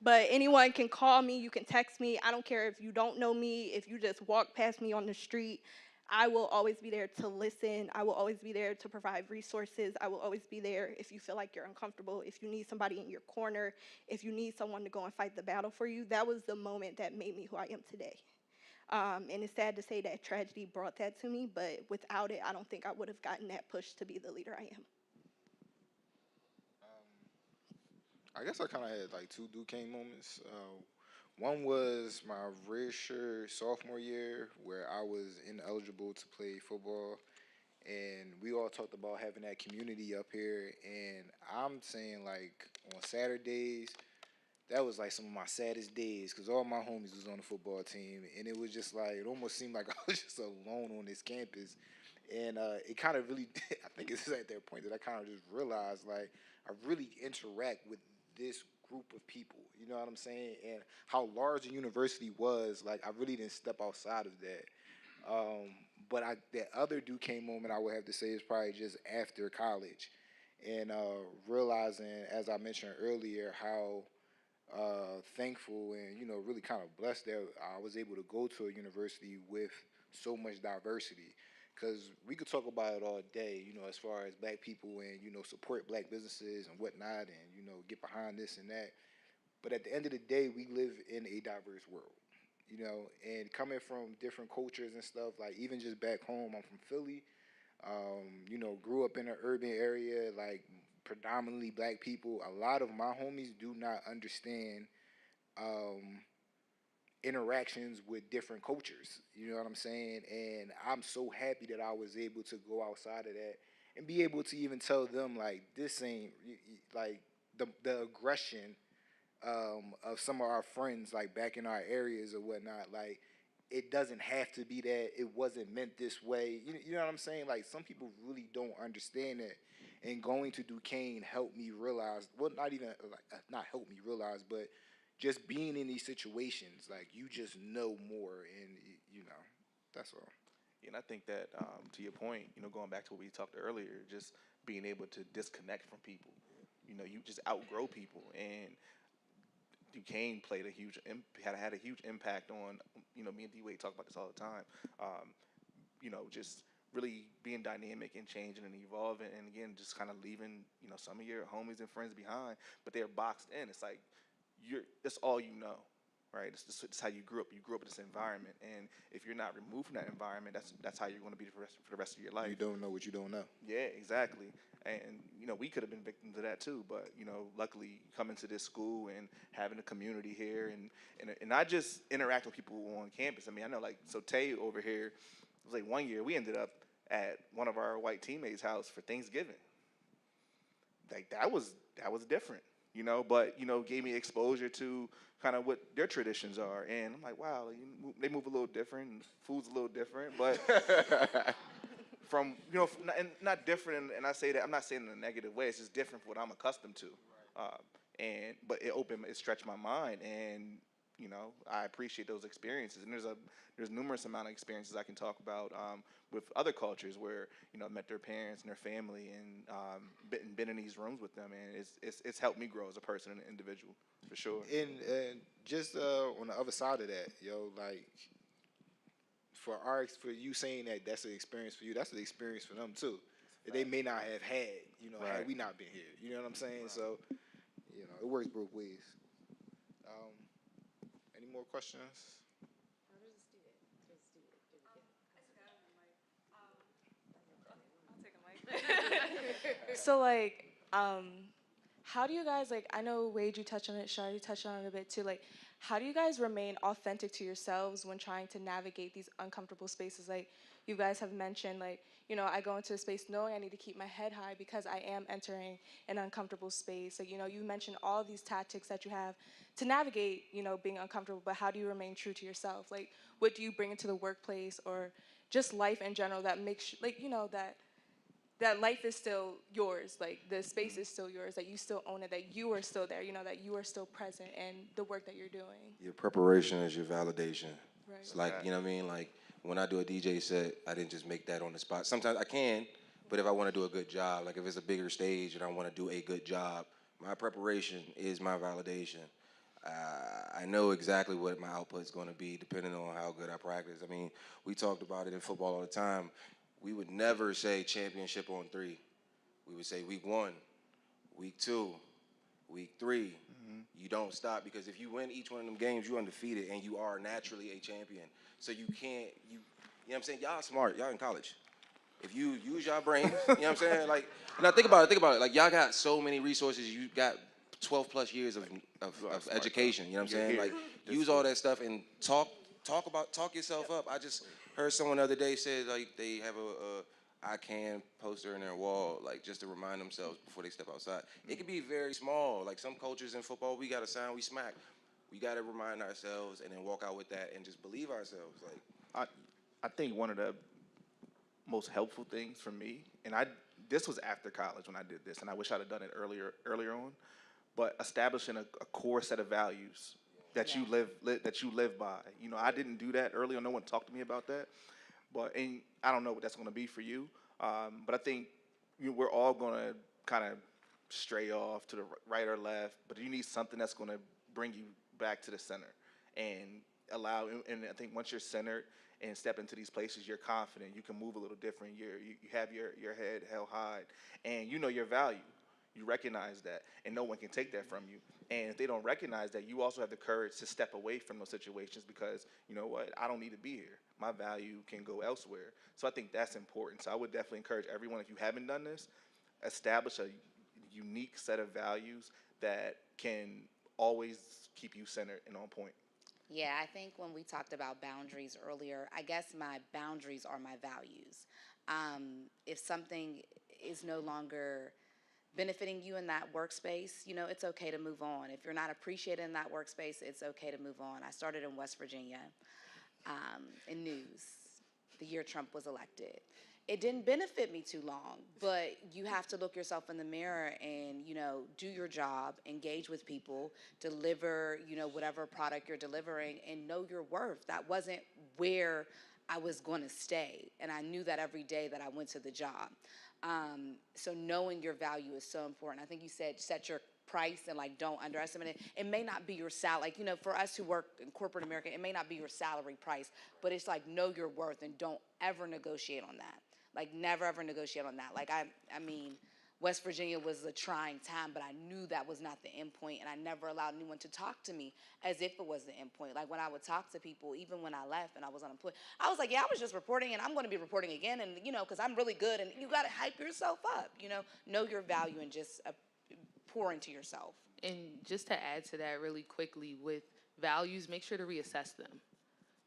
But anyone can call me, you can text me. I don't care if you don't know me, if you just walk past me on the street. I will always be there to listen. I will always be there to provide resources. I will always be there if you feel like you're uncomfortable, if you need somebody in your corner, if you need someone to go and fight the battle for you. That was the moment that made me who I am today. And it's sad to say that tragedy brought that to me, but without it, I don't think I would have gotten that push to be the leader I am. I guess I kind of had like two Duquesne moments. One was my redshirt sophomore year where I was ineligible to play football. And we all talked about having that community up here. And I'm saying, like, on Saturdays, that was like some of my saddest days because all my homies was on the football team. And it was just like, it almost seemed like I was just alone on this campus. And it kind of really, I think it's at that point that I kind of just realized, like, I really interact with this group of people, you know what I'm saying? And how large the university was, like, I really didn't step outside of that. But that other Duquesne moment I would have to say is probably just after college. And realizing, as I mentioned earlier, how thankful and, you know, really kind of blessed that I was able to go to a university with so much diversity. Because we could talk about it all day, you know, as far as black people and, you know, support black businesses and whatnot and, you know, get behind this and that. But at the end of the day, we live in a diverse world, you know, and coming from different cultures and stuff, like even just back home, I'm from Philly, you know, grew up in an urban area, like predominantly black people. A lot of my homies do not understand interactions with different cultures. You know what I'm saying? And I'm so happy that I was able to go outside of that and be able to even tell them, like, this ain't like the aggression of some of our friends, like back in our areas or whatnot. Like, it doesn't have to be that. It wasn't meant this way. You know what I'm saying? Like, some people really don't understand that. And going to Duquesne helped me realize, well, not even like not help me realize, but just being in these situations, like, you just know more, and you know, that's all. And I think that, to your point, you know, going back to what we talked earlier, just being able to disconnect from people. You know, you just outgrow people, and Duquesne played had a huge impact on, you know, me and D-Wade talk about this all the time. You know, just really being dynamic and changing and evolving, and again, just kind of leaving, you know, some of your homies and friends behind, but they're boxed in. It's like that's all you know, right? It's how you grew up. You grew up in this environment, and if you're not removed from that environment, that's how you're going to be for the rest of your life. You don't know what you don't know. Yeah, exactly. And you know, we could have been victims of that too, but you know, luckily coming to this school and having a community here, and not just interacting with people on campus. I mean, I know, like, so Tay over here, it was like one year we ended up at one of our white teammates' house for Thanksgiving. Like, that was different, you know, but, you know, gave me exposure to kind of what their traditions are. And I'm like, wow, they move a little different, and food's a little different, but from, you know, and not different, and I say that, I'm not saying in a negative way, it's just different from what I'm accustomed to. But it stretched my mind, and, you know, I appreciate those experiences. And there's numerous amount of experiences I can talk about with other cultures where, you know, I met their parents and their family, and been in these rooms with them, and it's helped me grow as a person and an individual, for sure. And just on the other side of that, yo, like, for you saying that that's an experience for you, that's an experience for them too. That they may not have had, you know, had we not been here. You know what I'm saying? Right. So, you know, it works both ways. Any more questions? So, like, how do you guys, like, I know, Wade, you touched on it, Char, you touched on it a bit too, like, how do you guys remain authentic to yourselves when trying to navigate these uncomfortable spaces? Like, you guys have mentioned, like, I go into a space knowing I need to keep my head high because I am entering an uncomfortable space. So, you mentioned all these tactics that you have to navigate, being uncomfortable, but how do you remain true to yourself? Like, what do you bring into the workplace or just life in general that makes, that life is still yours, like the space is still yours, that you still own it, that you are still there, that you are still present in the work that you're doing. Your preparation is your validation. Right. It's like, you know what I mean? Like, when I do a DJ set, I didn't just make that on the spot. Sometimes I can, but if I want to do a good job, like if it's a bigger stage and I want to do a good job, my preparation is my validation. I know exactly what my output's going to be depending on how good I practice. I mean, we talked about it in football all the time. We would never say championship on 3. We would say week 1, week 2, week 3. You don't stop, because if you win each one of them games, you're undefeated and you are naturally a champion. So you can't, you know what I'm saying? Y'all smart, y'all in college. If you use your brains, you know what I'm saying? Like, now think about it. Like, y'all got so many resources. You got 12 plus years of education, you know what I'm saying? Like, use all that stuff and talk yourself up. I just heard someone the other day say, like, they have a I can poster in their wall, like, just to remind themselves before they step outside. It could be very small. Like, some cultures in football, we got a sign, we smack. We got to remind ourselves and then walk out with that and just believe ourselves. Like, I think one of the most helpful things for me, and this was after college when I did this, and I wish I'd have done it earlier on, but establishing a core set of values that you live by. I didn't do that early on. No one talked to me about that. And I don't know what that's going to be for you, but I think we're all going to kind of stray off to the right or left, but you need something that's going to bring you back to the center and and I think once you're centered and step into these places, you're confident, you can move a little different, you have your head held high, and you know your value. You recognize that, and no one can take that from you. And if they don't recognize that, you also have the courage to step away from those situations because, you know what, I don't need to be here. My value can go elsewhere. So I think that's important. So I would definitely encourage everyone, if you haven't done this, establish a unique set of values that can always keep you centered and on point. Yeah, I think when we talked about boundaries earlier, I guess my boundaries are my values. If something is no longer benefiting you in that workspace, it's okay to move on. If you're not appreciated in that workspace, it's okay to move on. I started in West Virginia in news the year Trump was elected. It didn't benefit me too long, but you have to look yourself in the mirror and, do your job, engage with people, deliver, whatever product you're delivering, and know your worth. That wasn't where I was going to stay, and I knew that every day that I went to the job. So knowing your value is so important. I think you said set your price and don't underestimate it. It may not be your salary. For us who work in corporate America, it may not be your salary price, but it's know your worth and don't ever negotiate on that. Never ever negotiate on that. I mean, West Virginia was a trying time, but I knew that was not the end point, and I never allowed anyone to talk to me as if it was the end point. When I would talk to people, even when I left and I was unemployed, I was like, yeah, I was just reporting, and I'm going to be reporting again, and, because I'm really good, and you got to hype yourself up, know your value and just pour into yourself. And just to add to that really quickly, with values, make sure to reassess them.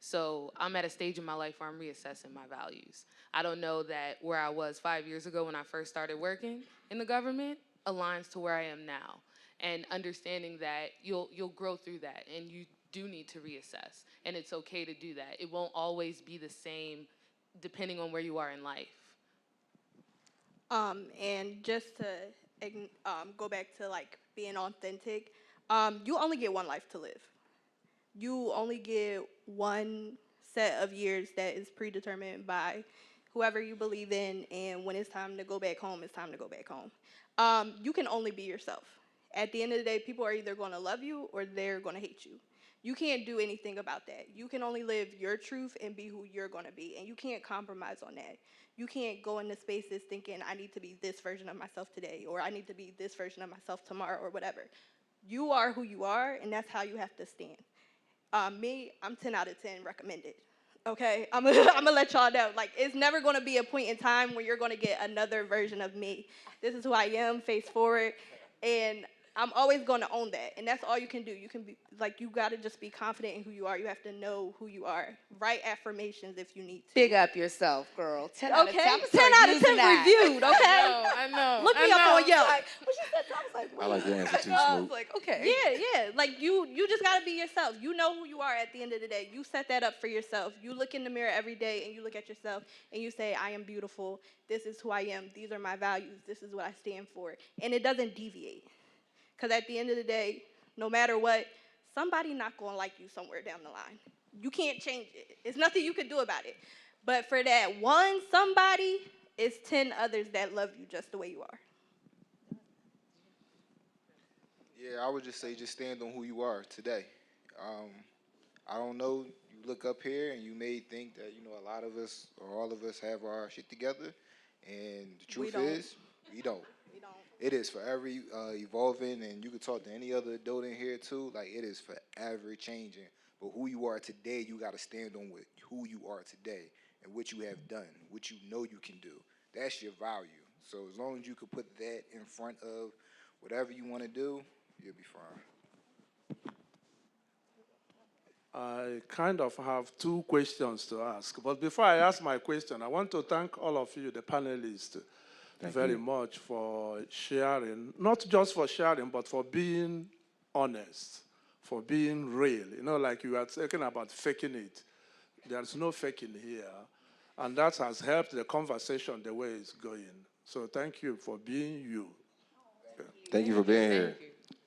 So I'm at a stage in my life where I'm reassessing my values. I don't know that where I was 5 years ago when I first started working in the government aligns to where I am now. And understanding that you'll grow through that, and you do need to reassess. And it's okay to do that. It won't always be the same depending on where you are in life. And just to go back to being authentic, you only get one life to live. You only get one set of years that is predetermined by whoever you believe in, and when it's time to go back home, it's time to go back home. You can only be yourself. At the end of the day, people are either going to love you or they're going to hate you. You can't do anything about that. You can only live your truth and be who you're going to be, and you can't compromise on that. You can't go into spaces thinking, I need to be this version of myself today, or I need to be this version of myself tomorrow, or whatever. You are who you are, and that's how you have to stand. Me, I'm 10 out of 10 recommended. Okay, I'm gonna let y'all know. It's never gonna be a point in time where you're gonna get another version of me. This is who I am, face forward. And I'm always going to own that, and that's all you can do. You can be like, you got to just be confident in who you are. You have to know who you are. Write affirmations if you need to. Big up yourself, girl. 10 out of 10. Okay, 10 out of 10 reviewed. Okay, I know. look me up on Yelp. When she said that, I was like, I like your answer too, I Smoot. was like, okay. Yeah. Like you just gotta be yourself. You know who you are at the end of the day. You set that up for yourself. You look in the mirror every day and you look at yourself and you say, I am beautiful. This is who I am. These are my values. This is what I stand for. And it doesn't deviate. Because at the end of the day, no matter what, somebody not gonna like you somewhere down the line. You can't change it. There's nothing you can do about it. But for that one somebody, it's 10 others that love you just the way you are. Yeah, I would just say just stand on who you are today. I don't know, you look up here and you may think that, a lot of us or all of us have our shit together. And the truth is, we don't. It is forever evolving, and you can talk to any other adult in here too. Like, it is forever changing. But who you are today, you got to stand on with who you are today and what you have done, what you know you can do. That's your value. So as long as you can put that in front of whatever you want to do, you'll be fine. I kind of have two questions to ask. But before I ask my question, I want to thank all of you, the panelists, very much for sharing, not just for sharing, but for being honest, for being real. Like you were talking about faking it. There's no faking here. And that has helped the conversation the way it's going. So thank you for being you. Thank you for being here.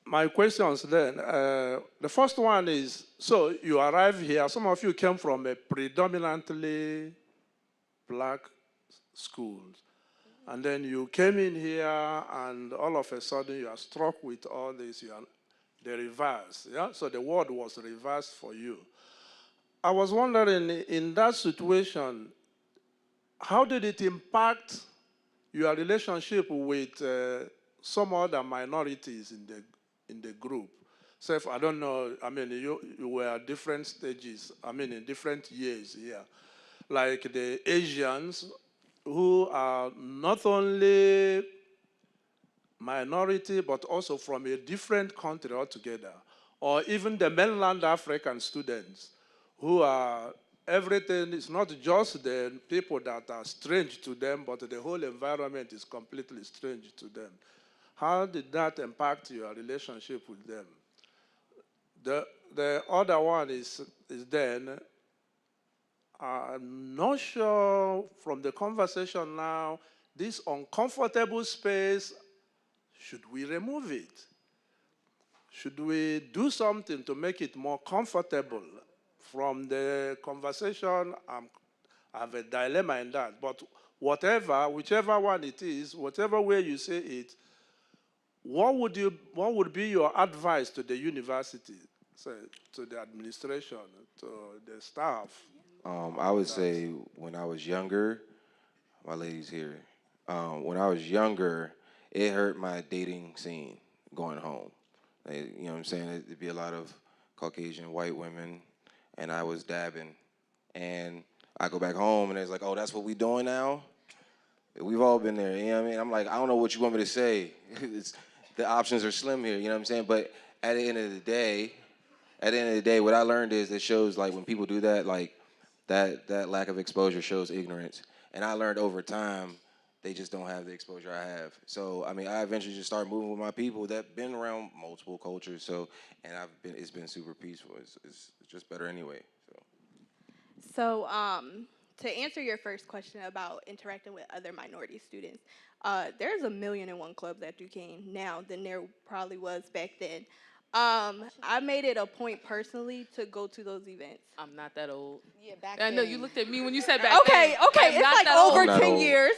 My questions then, the first one is, so you arrive here, some of you came from a predominantly black school, and then you came in here and all of a sudden you are struck with all this, the reverse, yeah? So the world was reversed for you. I was wondering, in that situation, how did it impact your relationship with some other minorities in the group? So if, I don't know, you were at different stages, in different years here. Like the Asians, who are not only minority, but also from a different country altogether. Or even the mainland African students, who are, everything is not just the people that are strange to them, but the whole environment is completely strange to them. How did that impact your relationship with them? The other one is then, I'm not sure from the conversation now, this uncomfortable space, should we remove it? Should we do something to make it more comfortable? From the conversation, I have a dilemma in that, but whichever one it is, whatever way you say it, what would be your advice to the university, to the administration, to the staff? I would say when I was younger, my lady's here. When I was younger, it hurt my dating scene going home. You know what I'm saying? It'd be a lot of Caucasian white women, and I was dabbing. And I go back home, and it's like, oh, that's what we doing now? We've all been there, you know what I mean? I'm like, I don't know what you want me to say. The options are slim here, you know what I'm saying? But at the end of the day, what I learned is it shows, like, when people do that, like, that lack of exposure shows ignorance. And I learned over time, they just don't have the exposure I have. So, I eventually just started moving with my people that been around multiple cultures. So, and it's been super peaceful. It's just better anyway. So, to answer your first question about interacting with other minority students, there's 1,000,001 clubs at Duquesne now than there probably was back then. I made it a point personally to go to those events. I'm not that old. Yeah, back I then. know you looked at me when you said back then. Okay, it's like over 10 old. years.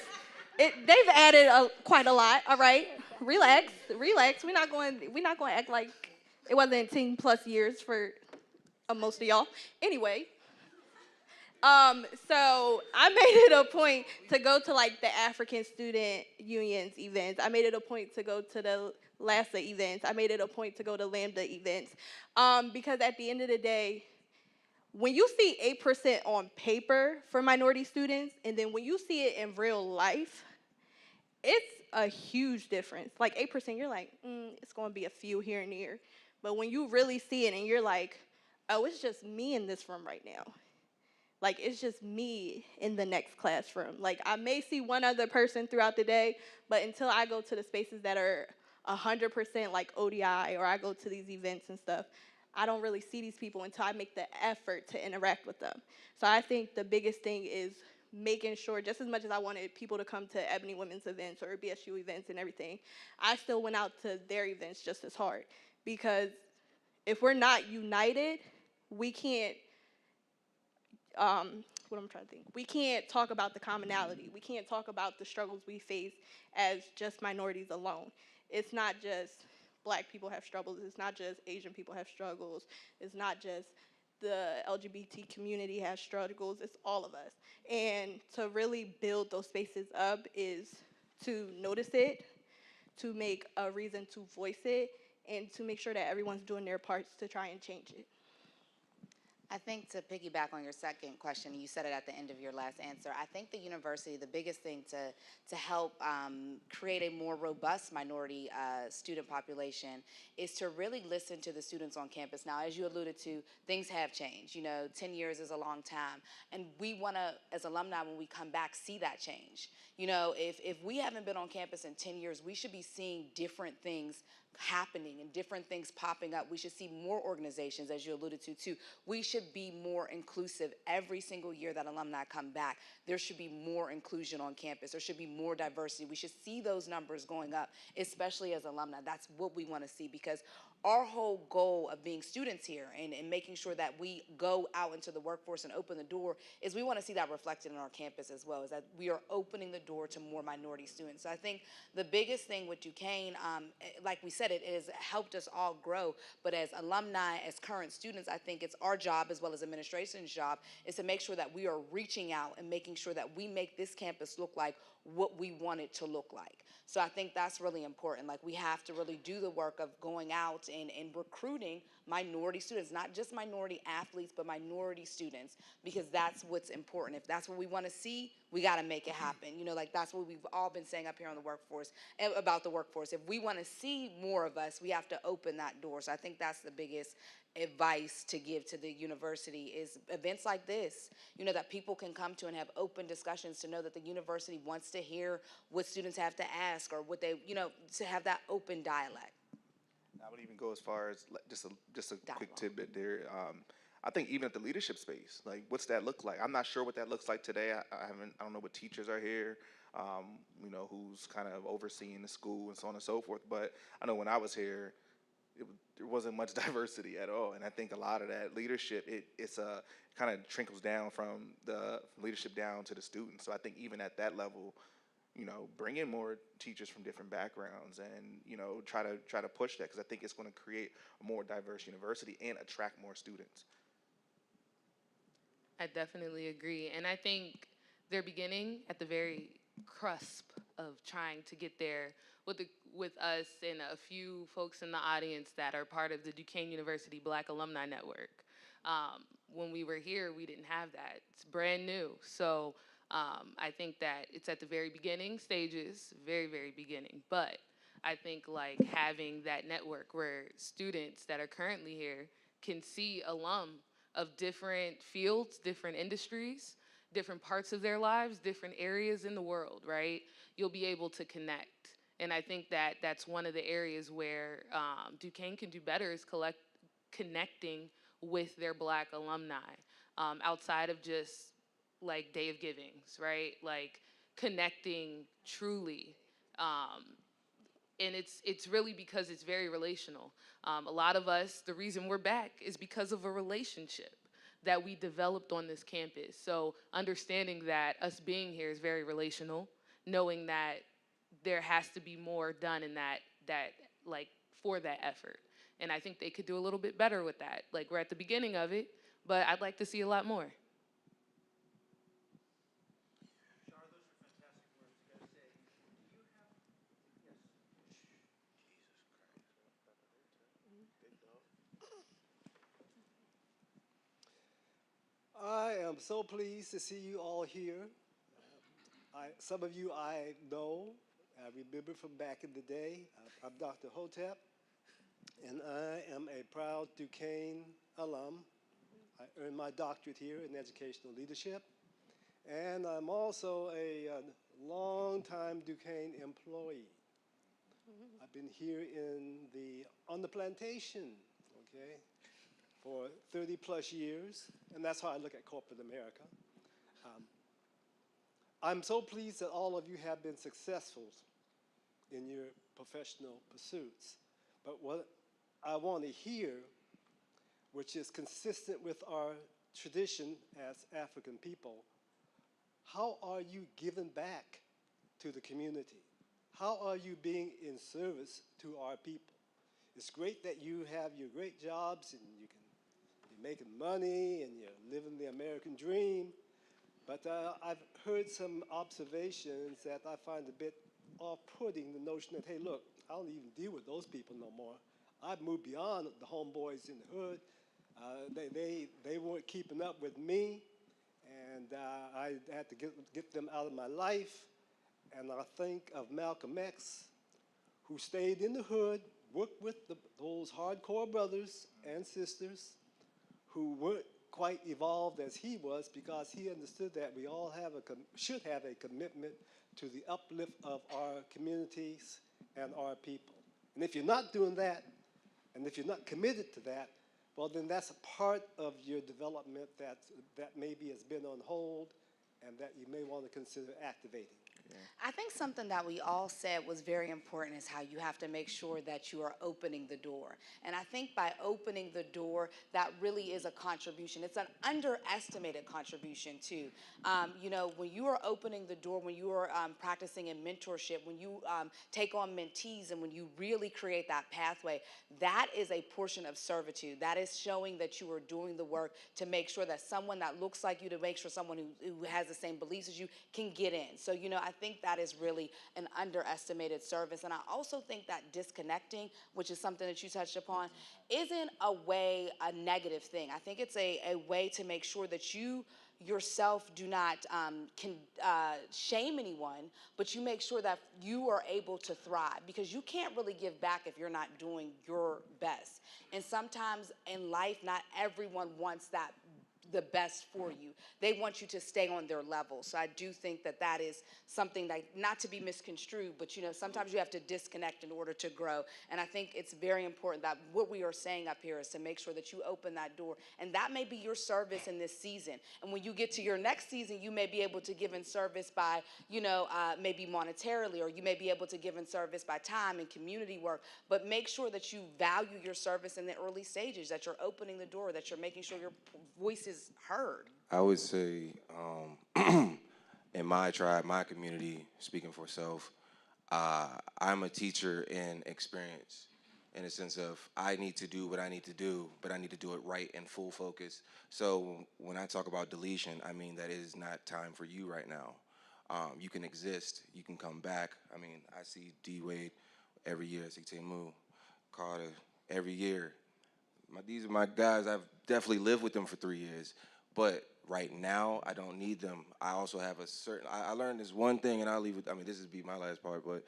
They've added quite a lot. All right, relax. We're not going to act like it wasn't 10 plus years for most of y'all. Anyway, so I made it a point to go to like the African Student Union's events. I made it a point to go to the LASA events. I made it a point to go to Lambda events. Because at the end of the day, when you see 8% on paper for minority students, and then when you see it in real life, it's a huge difference. Like 8%, you're like, it's going to be a few here and there. But when you really see it and you're like, oh, it's just me in this room right now. Like, it's just me in the next classroom. Like, I may see one other person throughout the day, but until I go to the spaces that are 100% like ODI, or I go to these events and stuff, I don't really see these people until I make the effort to interact with them. So I think the biggest thing is making sure, just as much as I wanted people to come to Ebony Women's events or BSU events and everything, I still went out to their events just as hard. Because if we're not united, we can't what I'm trying to think. We can't talk about the commonality. We can't talk about the struggles we face as just minorities alone. It's not just black people have struggles. It's not just Asian people have struggles. It's not just the LGBT community has struggles. It's all of us. And to really build those spaces up is to notice it, to make a reason to voice it, and to make sure that everyone's doing their parts to try and change it. I think to piggyback on your second question, you said it at the end of your last answer, I think the university, the biggest thing to help create a more robust minority student population is to really listen to the students on campus. Now, as you alluded to, things have changed. 10 years is a long time. And we want to, as alumni, when we come back, see that change. If we haven't been on campus in 10 years, we should be seeing different things happening and different things popping up. We should see more organizations, as you alluded to, too. We should be more inclusive every single year that alumni come back. There should be more inclusion on campus. There should be more diversity. We should see those numbers going up, especially as alumni. That's what we want to see, because our whole goal of being students here and making sure that we go out into the workforce and open the door is we want to see that reflected in our campus as well, is that we are opening the door to more minority students. So I think the biggest thing with Duquesne, like we said, it has helped us all grow, but as alumni, as current students, I think it's our job as well as administration's job is to make sure that we are reaching out and making sure that we make this campus look like what we want it to look like. So I think that's really important. Like, we have to really do the work of going out and recruiting minority students, not just minority athletes, but minority students, because that's what's important. If that's what we want to see, we got to make it happen. That's what we've all been saying up here on the workforce, about the workforce. If we want to see more of us, we have to open that door. So I think that's the biggest advice to give to the university is events like this, that people can come to and have open discussions, to know that the university wants to hear what students have to ask, or what they, to have that open dialect. I would even go as far as just a quick tidbit there. I think even at the leadership space, like, what's that look like? I'm not sure what that looks like today. I don't know what teachers are here, who's kind of overseeing the school and so on and so forth. But I know when I was here, there wasn't much diversity at all. And I think a lot of that leadership, it's kind of trickles down from the leadership down to the students. So I think even at that level, bring in more teachers from different backgrounds and, try to push that, because I think it's going to create a more diverse university and attract more students. I definitely agree. And I think they're beginning at the very cusp of trying to get there with us and a few folks in the audience that are part of the Duquesne University Black Alumni Network. When we were here, we didn't have that. It's brand new. So I think that it's at the very beginning stages, very, very beginning. But I think like having that network where students that are currently here can see alum of different fields, different industries, different parts of their lives, different areas in the world, right? You'll be able to connect. And I think that that's one of the areas where Duquesne can do better, is connecting with their Black alumni outside of just like Day of Givings, right? Like connecting truly. And it's really because it's very relational. A lot of us, the reason we're back is because of a relationship that we developed on this campus. So understanding that us being here is very relational, knowing that there has to be more done in that like for that effort. And I think they could do a little bit better with that. Like, we're at the beginning of it, but I'd like to see a lot more. Char, those are fantastic words. You gotta say, do you have? Yes. I am so pleased to see you all here. Some of you I know I remember from back in the day. I'm Dr. Hotep, and I am a proud Duquesne alum. I earned my doctorate here in educational leadership, and I'm also a long-time Duquesne employee. I've been here on the plantation, okay, for 30 plus years, and that's how I look at corporate America. I'm so pleased that all of you have been successful in your professional pursuits. But what I want to hear, which is consistent with our tradition as African people, how are you giving back to the community? How are you being in service to our people? It's great that you have your great jobs and you're making money and you're living the American dream, but I've heard some observations that I find a bit off-putting, the notion that, hey, look, I don't even deal with those people no more. I've moved beyond the homeboys in the hood. They weren't keeping up with me, and I had to get them out of my life. And I think of Malcolm X, who stayed in the hood, worked with those hardcore brothers and sisters who weren't quite evolved as he was, because he understood that we all should have a commitment to the uplift of our communities and our people. And if you're not doing that, and if you're not committed to that, well, then that's a part of your development that maybe has been on hold and that you may want to consider activating. I think something that we all said was very important is how you have to make sure that you are opening the door. And I think by opening the door, that really is a contribution. It's an underestimated contribution, too. You know, when you are opening the door, when you are practicing in mentorship, when you take on mentees, and when you really create that pathway, that is a portion of servitude. That is showing that you are doing the work to make sure that someone that looks like you, to make sure someone who has the same beliefs as you can get in. So, you know, I think that is really an underestimated service. And I also think that disconnecting, which is something that you touched upon, isn't a negative thing. I think it's a way to make sure that you yourself do not shame anyone, but you make sure that you are able to thrive, because you can't really give back if you're not doing your best. And sometimes in life, not everyone wants the best for you. They want you to stay on their level. So I do think that that is something that, not to be misconstrued, but, you know, sometimes you have to disconnect in order to grow. And I think it's very important that what we are saying up here is to make sure that you open that door. And that may be your service in this season. And when you get to your next season, you may be able to give in service by, you know, maybe monetarily, or you may be able to give in service by time and community work. But make sure that you value your service in the early stages, that you're opening the door, that you're making sure your voice is heard. I would say in my tribe, my community, speaking for self, I'm a teacher in experience, in a sense of I need to do what I need to do, but I need to do it right and full focus. So when I talk about deletion, I mean that it is not time for you right now. You can exist, you can come back. I mean, I see D Wade every year, I see Tamu, Carter every year. These are my guys. I've definitely lived with them for 3 years, but right now I don't need them. I also have a certain, I learned this one thing, and I'll leave it, I mean, this is be my last part, but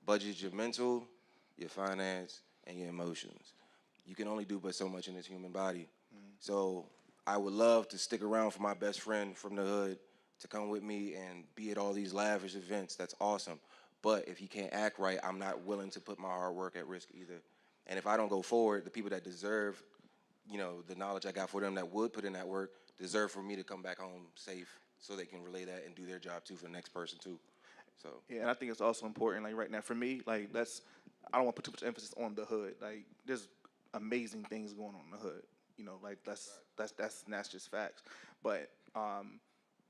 budget your mental, your finance, and your emotions. You can only do but so much in this human body. So I would love to stick around for my best friend from the hood to come with me and be at all these lavish events. That's awesome. But if he can't act right, I'm not willing to put my hard work at risk either. And if I don't go forward, the people that deserve, you know, the knowledge I got for them that would put in that work deserve for me to come back home safe so they can relay that and do their job too for the next person too. So yeah, and I think it's also important, like right now for me, like I don't want to put too much emphasis on the hood. Like there's amazing things going on in the hood. You know, like that's just facts. But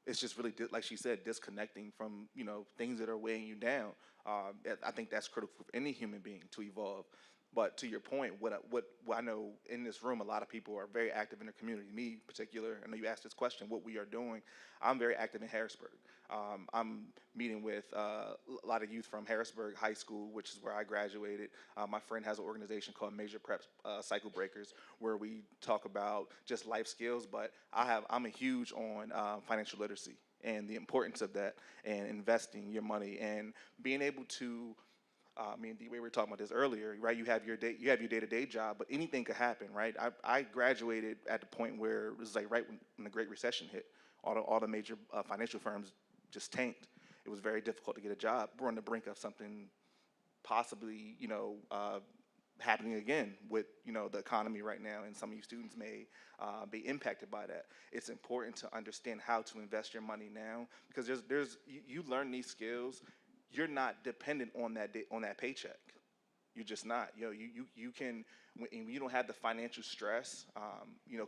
it's just really, like she said, disconnecting from, you know, things that are weighing you down. I think that's critical for any human being to evolve. But to your point, what I know in this room, a lot of people are very active in their community. Me in particular, I know you asked this question, what we are doing. I'm very active in Harrisburg. I'm meeting with a lot of youth from Harrisburg High School, which is where I graduated. My friend has an organization called Major Preps Cycle Breakers, where we talk about just life skills. But I'm a huge on financial literacy and the importance of that and investing your money and being able to me and D-Way were talking about this earlier, right? You have your day-to-day job, but anything could happen, right? I graduated at the point where it was like right when the Great Recession hit. All the major financial firms just tanked. It was very difficult to get a job. We're on the brink of something possibly, happening again with, the economy right now, and some of you students may be impacted by that. It's important to understand how to invest your money now, because you learn these skills. You're not dependent on that paycheck. You're just not. You can, when you don't have the financial stress,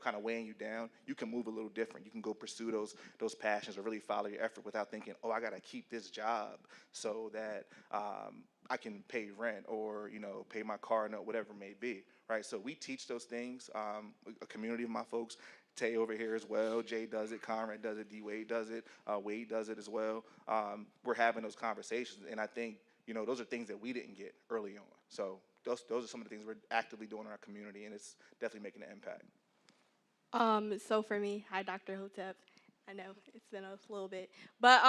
kind of weighing you down. You can move a little different. You can go pursue those passions or really follow your effort without thinking, oh, I got to keep this job so that I can pay rent or pay my car note, whatever it may be. Right. So we teach those things. A community of my folks. Tay over here as well. Jay does it. Conrad does it. D. Wade does it. Wade does it as well. We're having those conversations, and I think those are things that we didn't get early on. So those are some of the things we're actively doing in our community, and it's definitely making an impact. So for me, hi, Dr. Hotep. I know it's been a little bit, but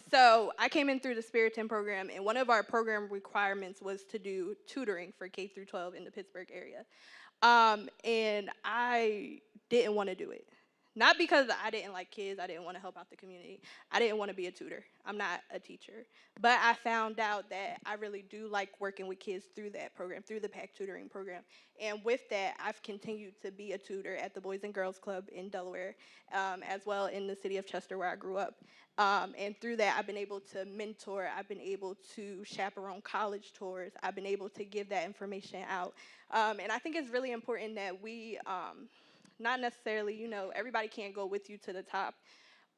so I came in through the Spirit 10 program, and one of our program requirements was to do tutoring for K through 12 in the Pittsburgh area. And I didn't want to do it. Not because I didn't like kids, I didn't want to help out the community. I didn't want to be a tutor. I'm not a teacher. But I found out that I really do like working with kids through that program, through the PAC tutoring program. And with that, I've continued to be a tutor at the Boys and Girls Club in Delaware, as well in the city of Chester where I grew up. And through that, I've been able to mentor, I've been able to chaperone college tours, I've been able to give that information out. And I think it's really important that we, not necessarily, everybody can't go with you to the top,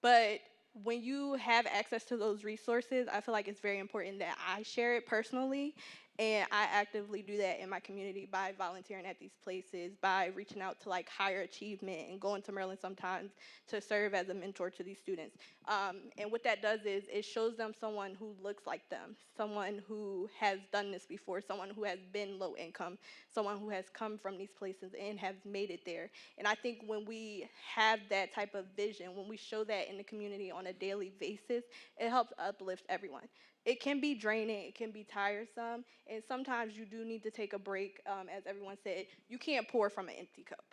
but when you have access to those resources, I feel like it's very important that I share it personally, and I actively do that in my community by volunteering at these places, by reaching out to like higher achievement and going to Maryland sometimes to serve as a mentor to these students. And what that does is it shows them someone who looks like them, someone who has done this before, someone who has been low income, someone who has come from these places and have made it there. And I think when we have that type of vision, when we show that in the community on a daily basis, it helps uplift everyone. It can be draining, it can be tiresome, and sometimes you do need to take a break. As everyone said, you can't pour from an empty cup.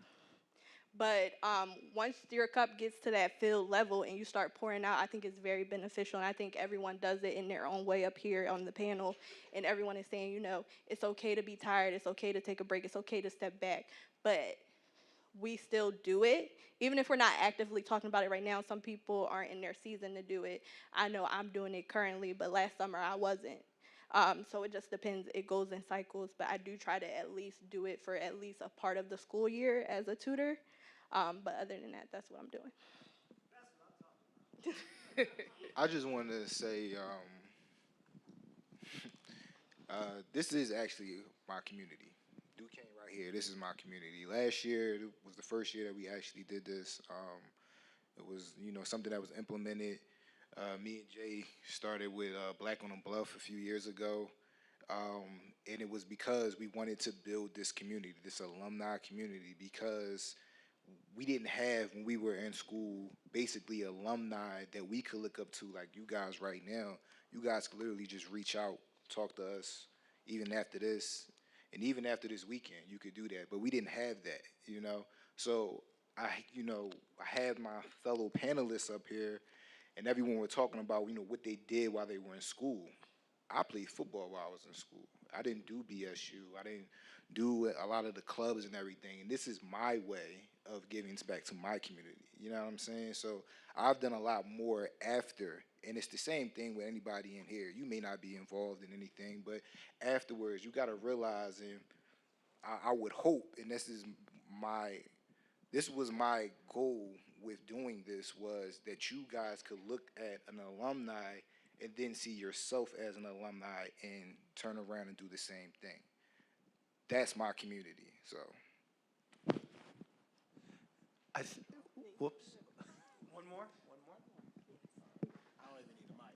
But once your cup gets to that filled level and you start pouring out, I think it's very beneficial. And I think everyone does it in their own way up here on the panel. And everyone is saying, it's okay to be tired. It's okay to take a break. It's okay to step back. But we still do it. Even if we're not actively talking about it right now, some people aren't in their season to do it. I know I'm doing it currently, but last summer I wasn't. So it just depends. It goes in cycles, but I do try to at least do it for at least a part of the school year as a tutor. But other than that, that's what I'm doing. I just wanted to say, this is actually my community. Duquesne right here, this is my community. Last year was the first year that we actually did this. It was, something that was implemented. Me and Jay started with Black on the Bluff a few years ago. And it was because we wanted to build this community, this alumni community, because we didn't have, when we were in school, basically alumni that we could look up to like you guys right now. You guys could literally just reach out, talk to us, even after this. And even after this weekend, you could do that. But we didn't have that, So I had my fellow panelists up here, and everyone were talking about, what they did while they were in school. I played football while I was in school. I didn't do BSU. I didn't do a lot of the clubs and everything. And this is my way of giving back to my community. You know what I'm saying? So I've done a lot more after. And it's the same thing with anybody in here. You may not be involved in anything, but afterwards, you got to realize, and I would hope, and this was my goal with doing this, was that you guys could look at an alumni and then see yourself as an alumni and turn around and do the same thing. That's my community, so. Whoops. One more? I don't even need a mic.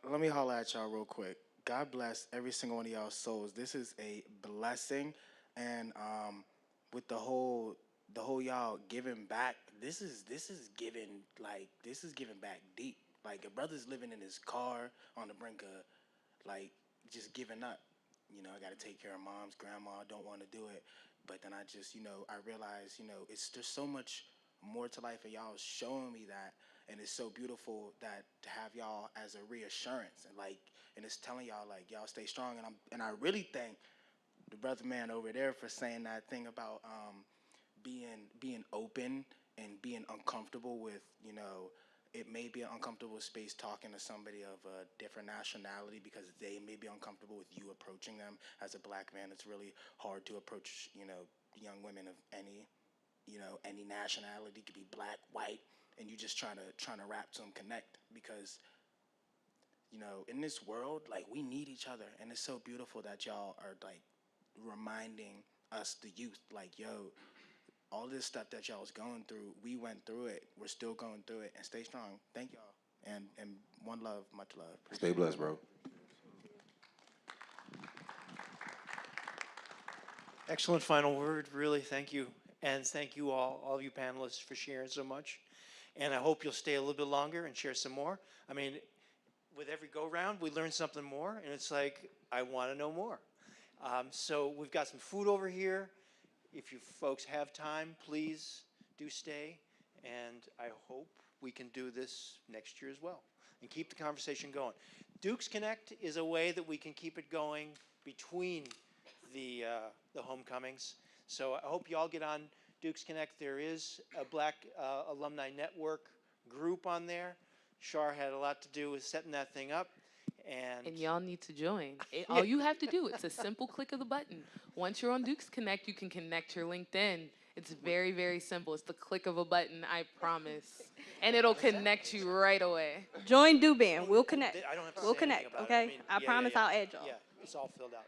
But let me holler at y'all real quick. God bless every single one of y'all souls. This is a blessing. And with the whole the whole y'all giving back. This is giving back deep. Like a brother's living in his car on the brink of like just giving up. You know, I got to take care of mom's grandma. Don't want to do it, but then I just I realize there's so much more to life, and y'all showing me that, and it's so beautiful that to have y'all as a reassurance and it's telling y'all like y'all stay strong, and I really thank the brother man over there for saying that thing about being open and being uncomfortable with it may be an uncomfortable space talking to somebody of a different nationality because they may be uncomfortable with you approaching them. As a black man, it's really hard to approach young women of any nationality. It could be black, white, and you just trying to rap to them, connect, because in this world, like, we need each other, and it's so beautiful that y'all are like reminding us, the youth, like, yo, all this stuff that y'all was going through, we went through it. We're still going through it, and stay strong. Thank y'all, and one love, much love. Stay blessed, bro. Excellent final word, really, thank you. And thank you all of you panelists for sharing so much. And I hope you'll stay a little bit longer and share some more. I mean, with every go-round, we learn something more, and it's like, I want to know more. So we've got some food over here. If you folks have time, please do stay, and I hope we can do this next year as well and keep the conversation going. Dukes Connect is a way that we can keep it going between the homecomings. So I hope you all get on Dukes Connect. There is a Black Alumni Network group on there. Char had a lot to do with setting that thing up. And y'all need to join. All you have to do, it's a simple click of the button. Once you're on Dukes Connect, you can connect your LinkedIn. It's very, very simple. It's the click of a button, I promise. And it'll connect you right away. Join Duban. We'll connect. I don't have to We'll say anything connect, about it. okay? I mean, I promise I'll add y'all. Yeah, it's all filled out.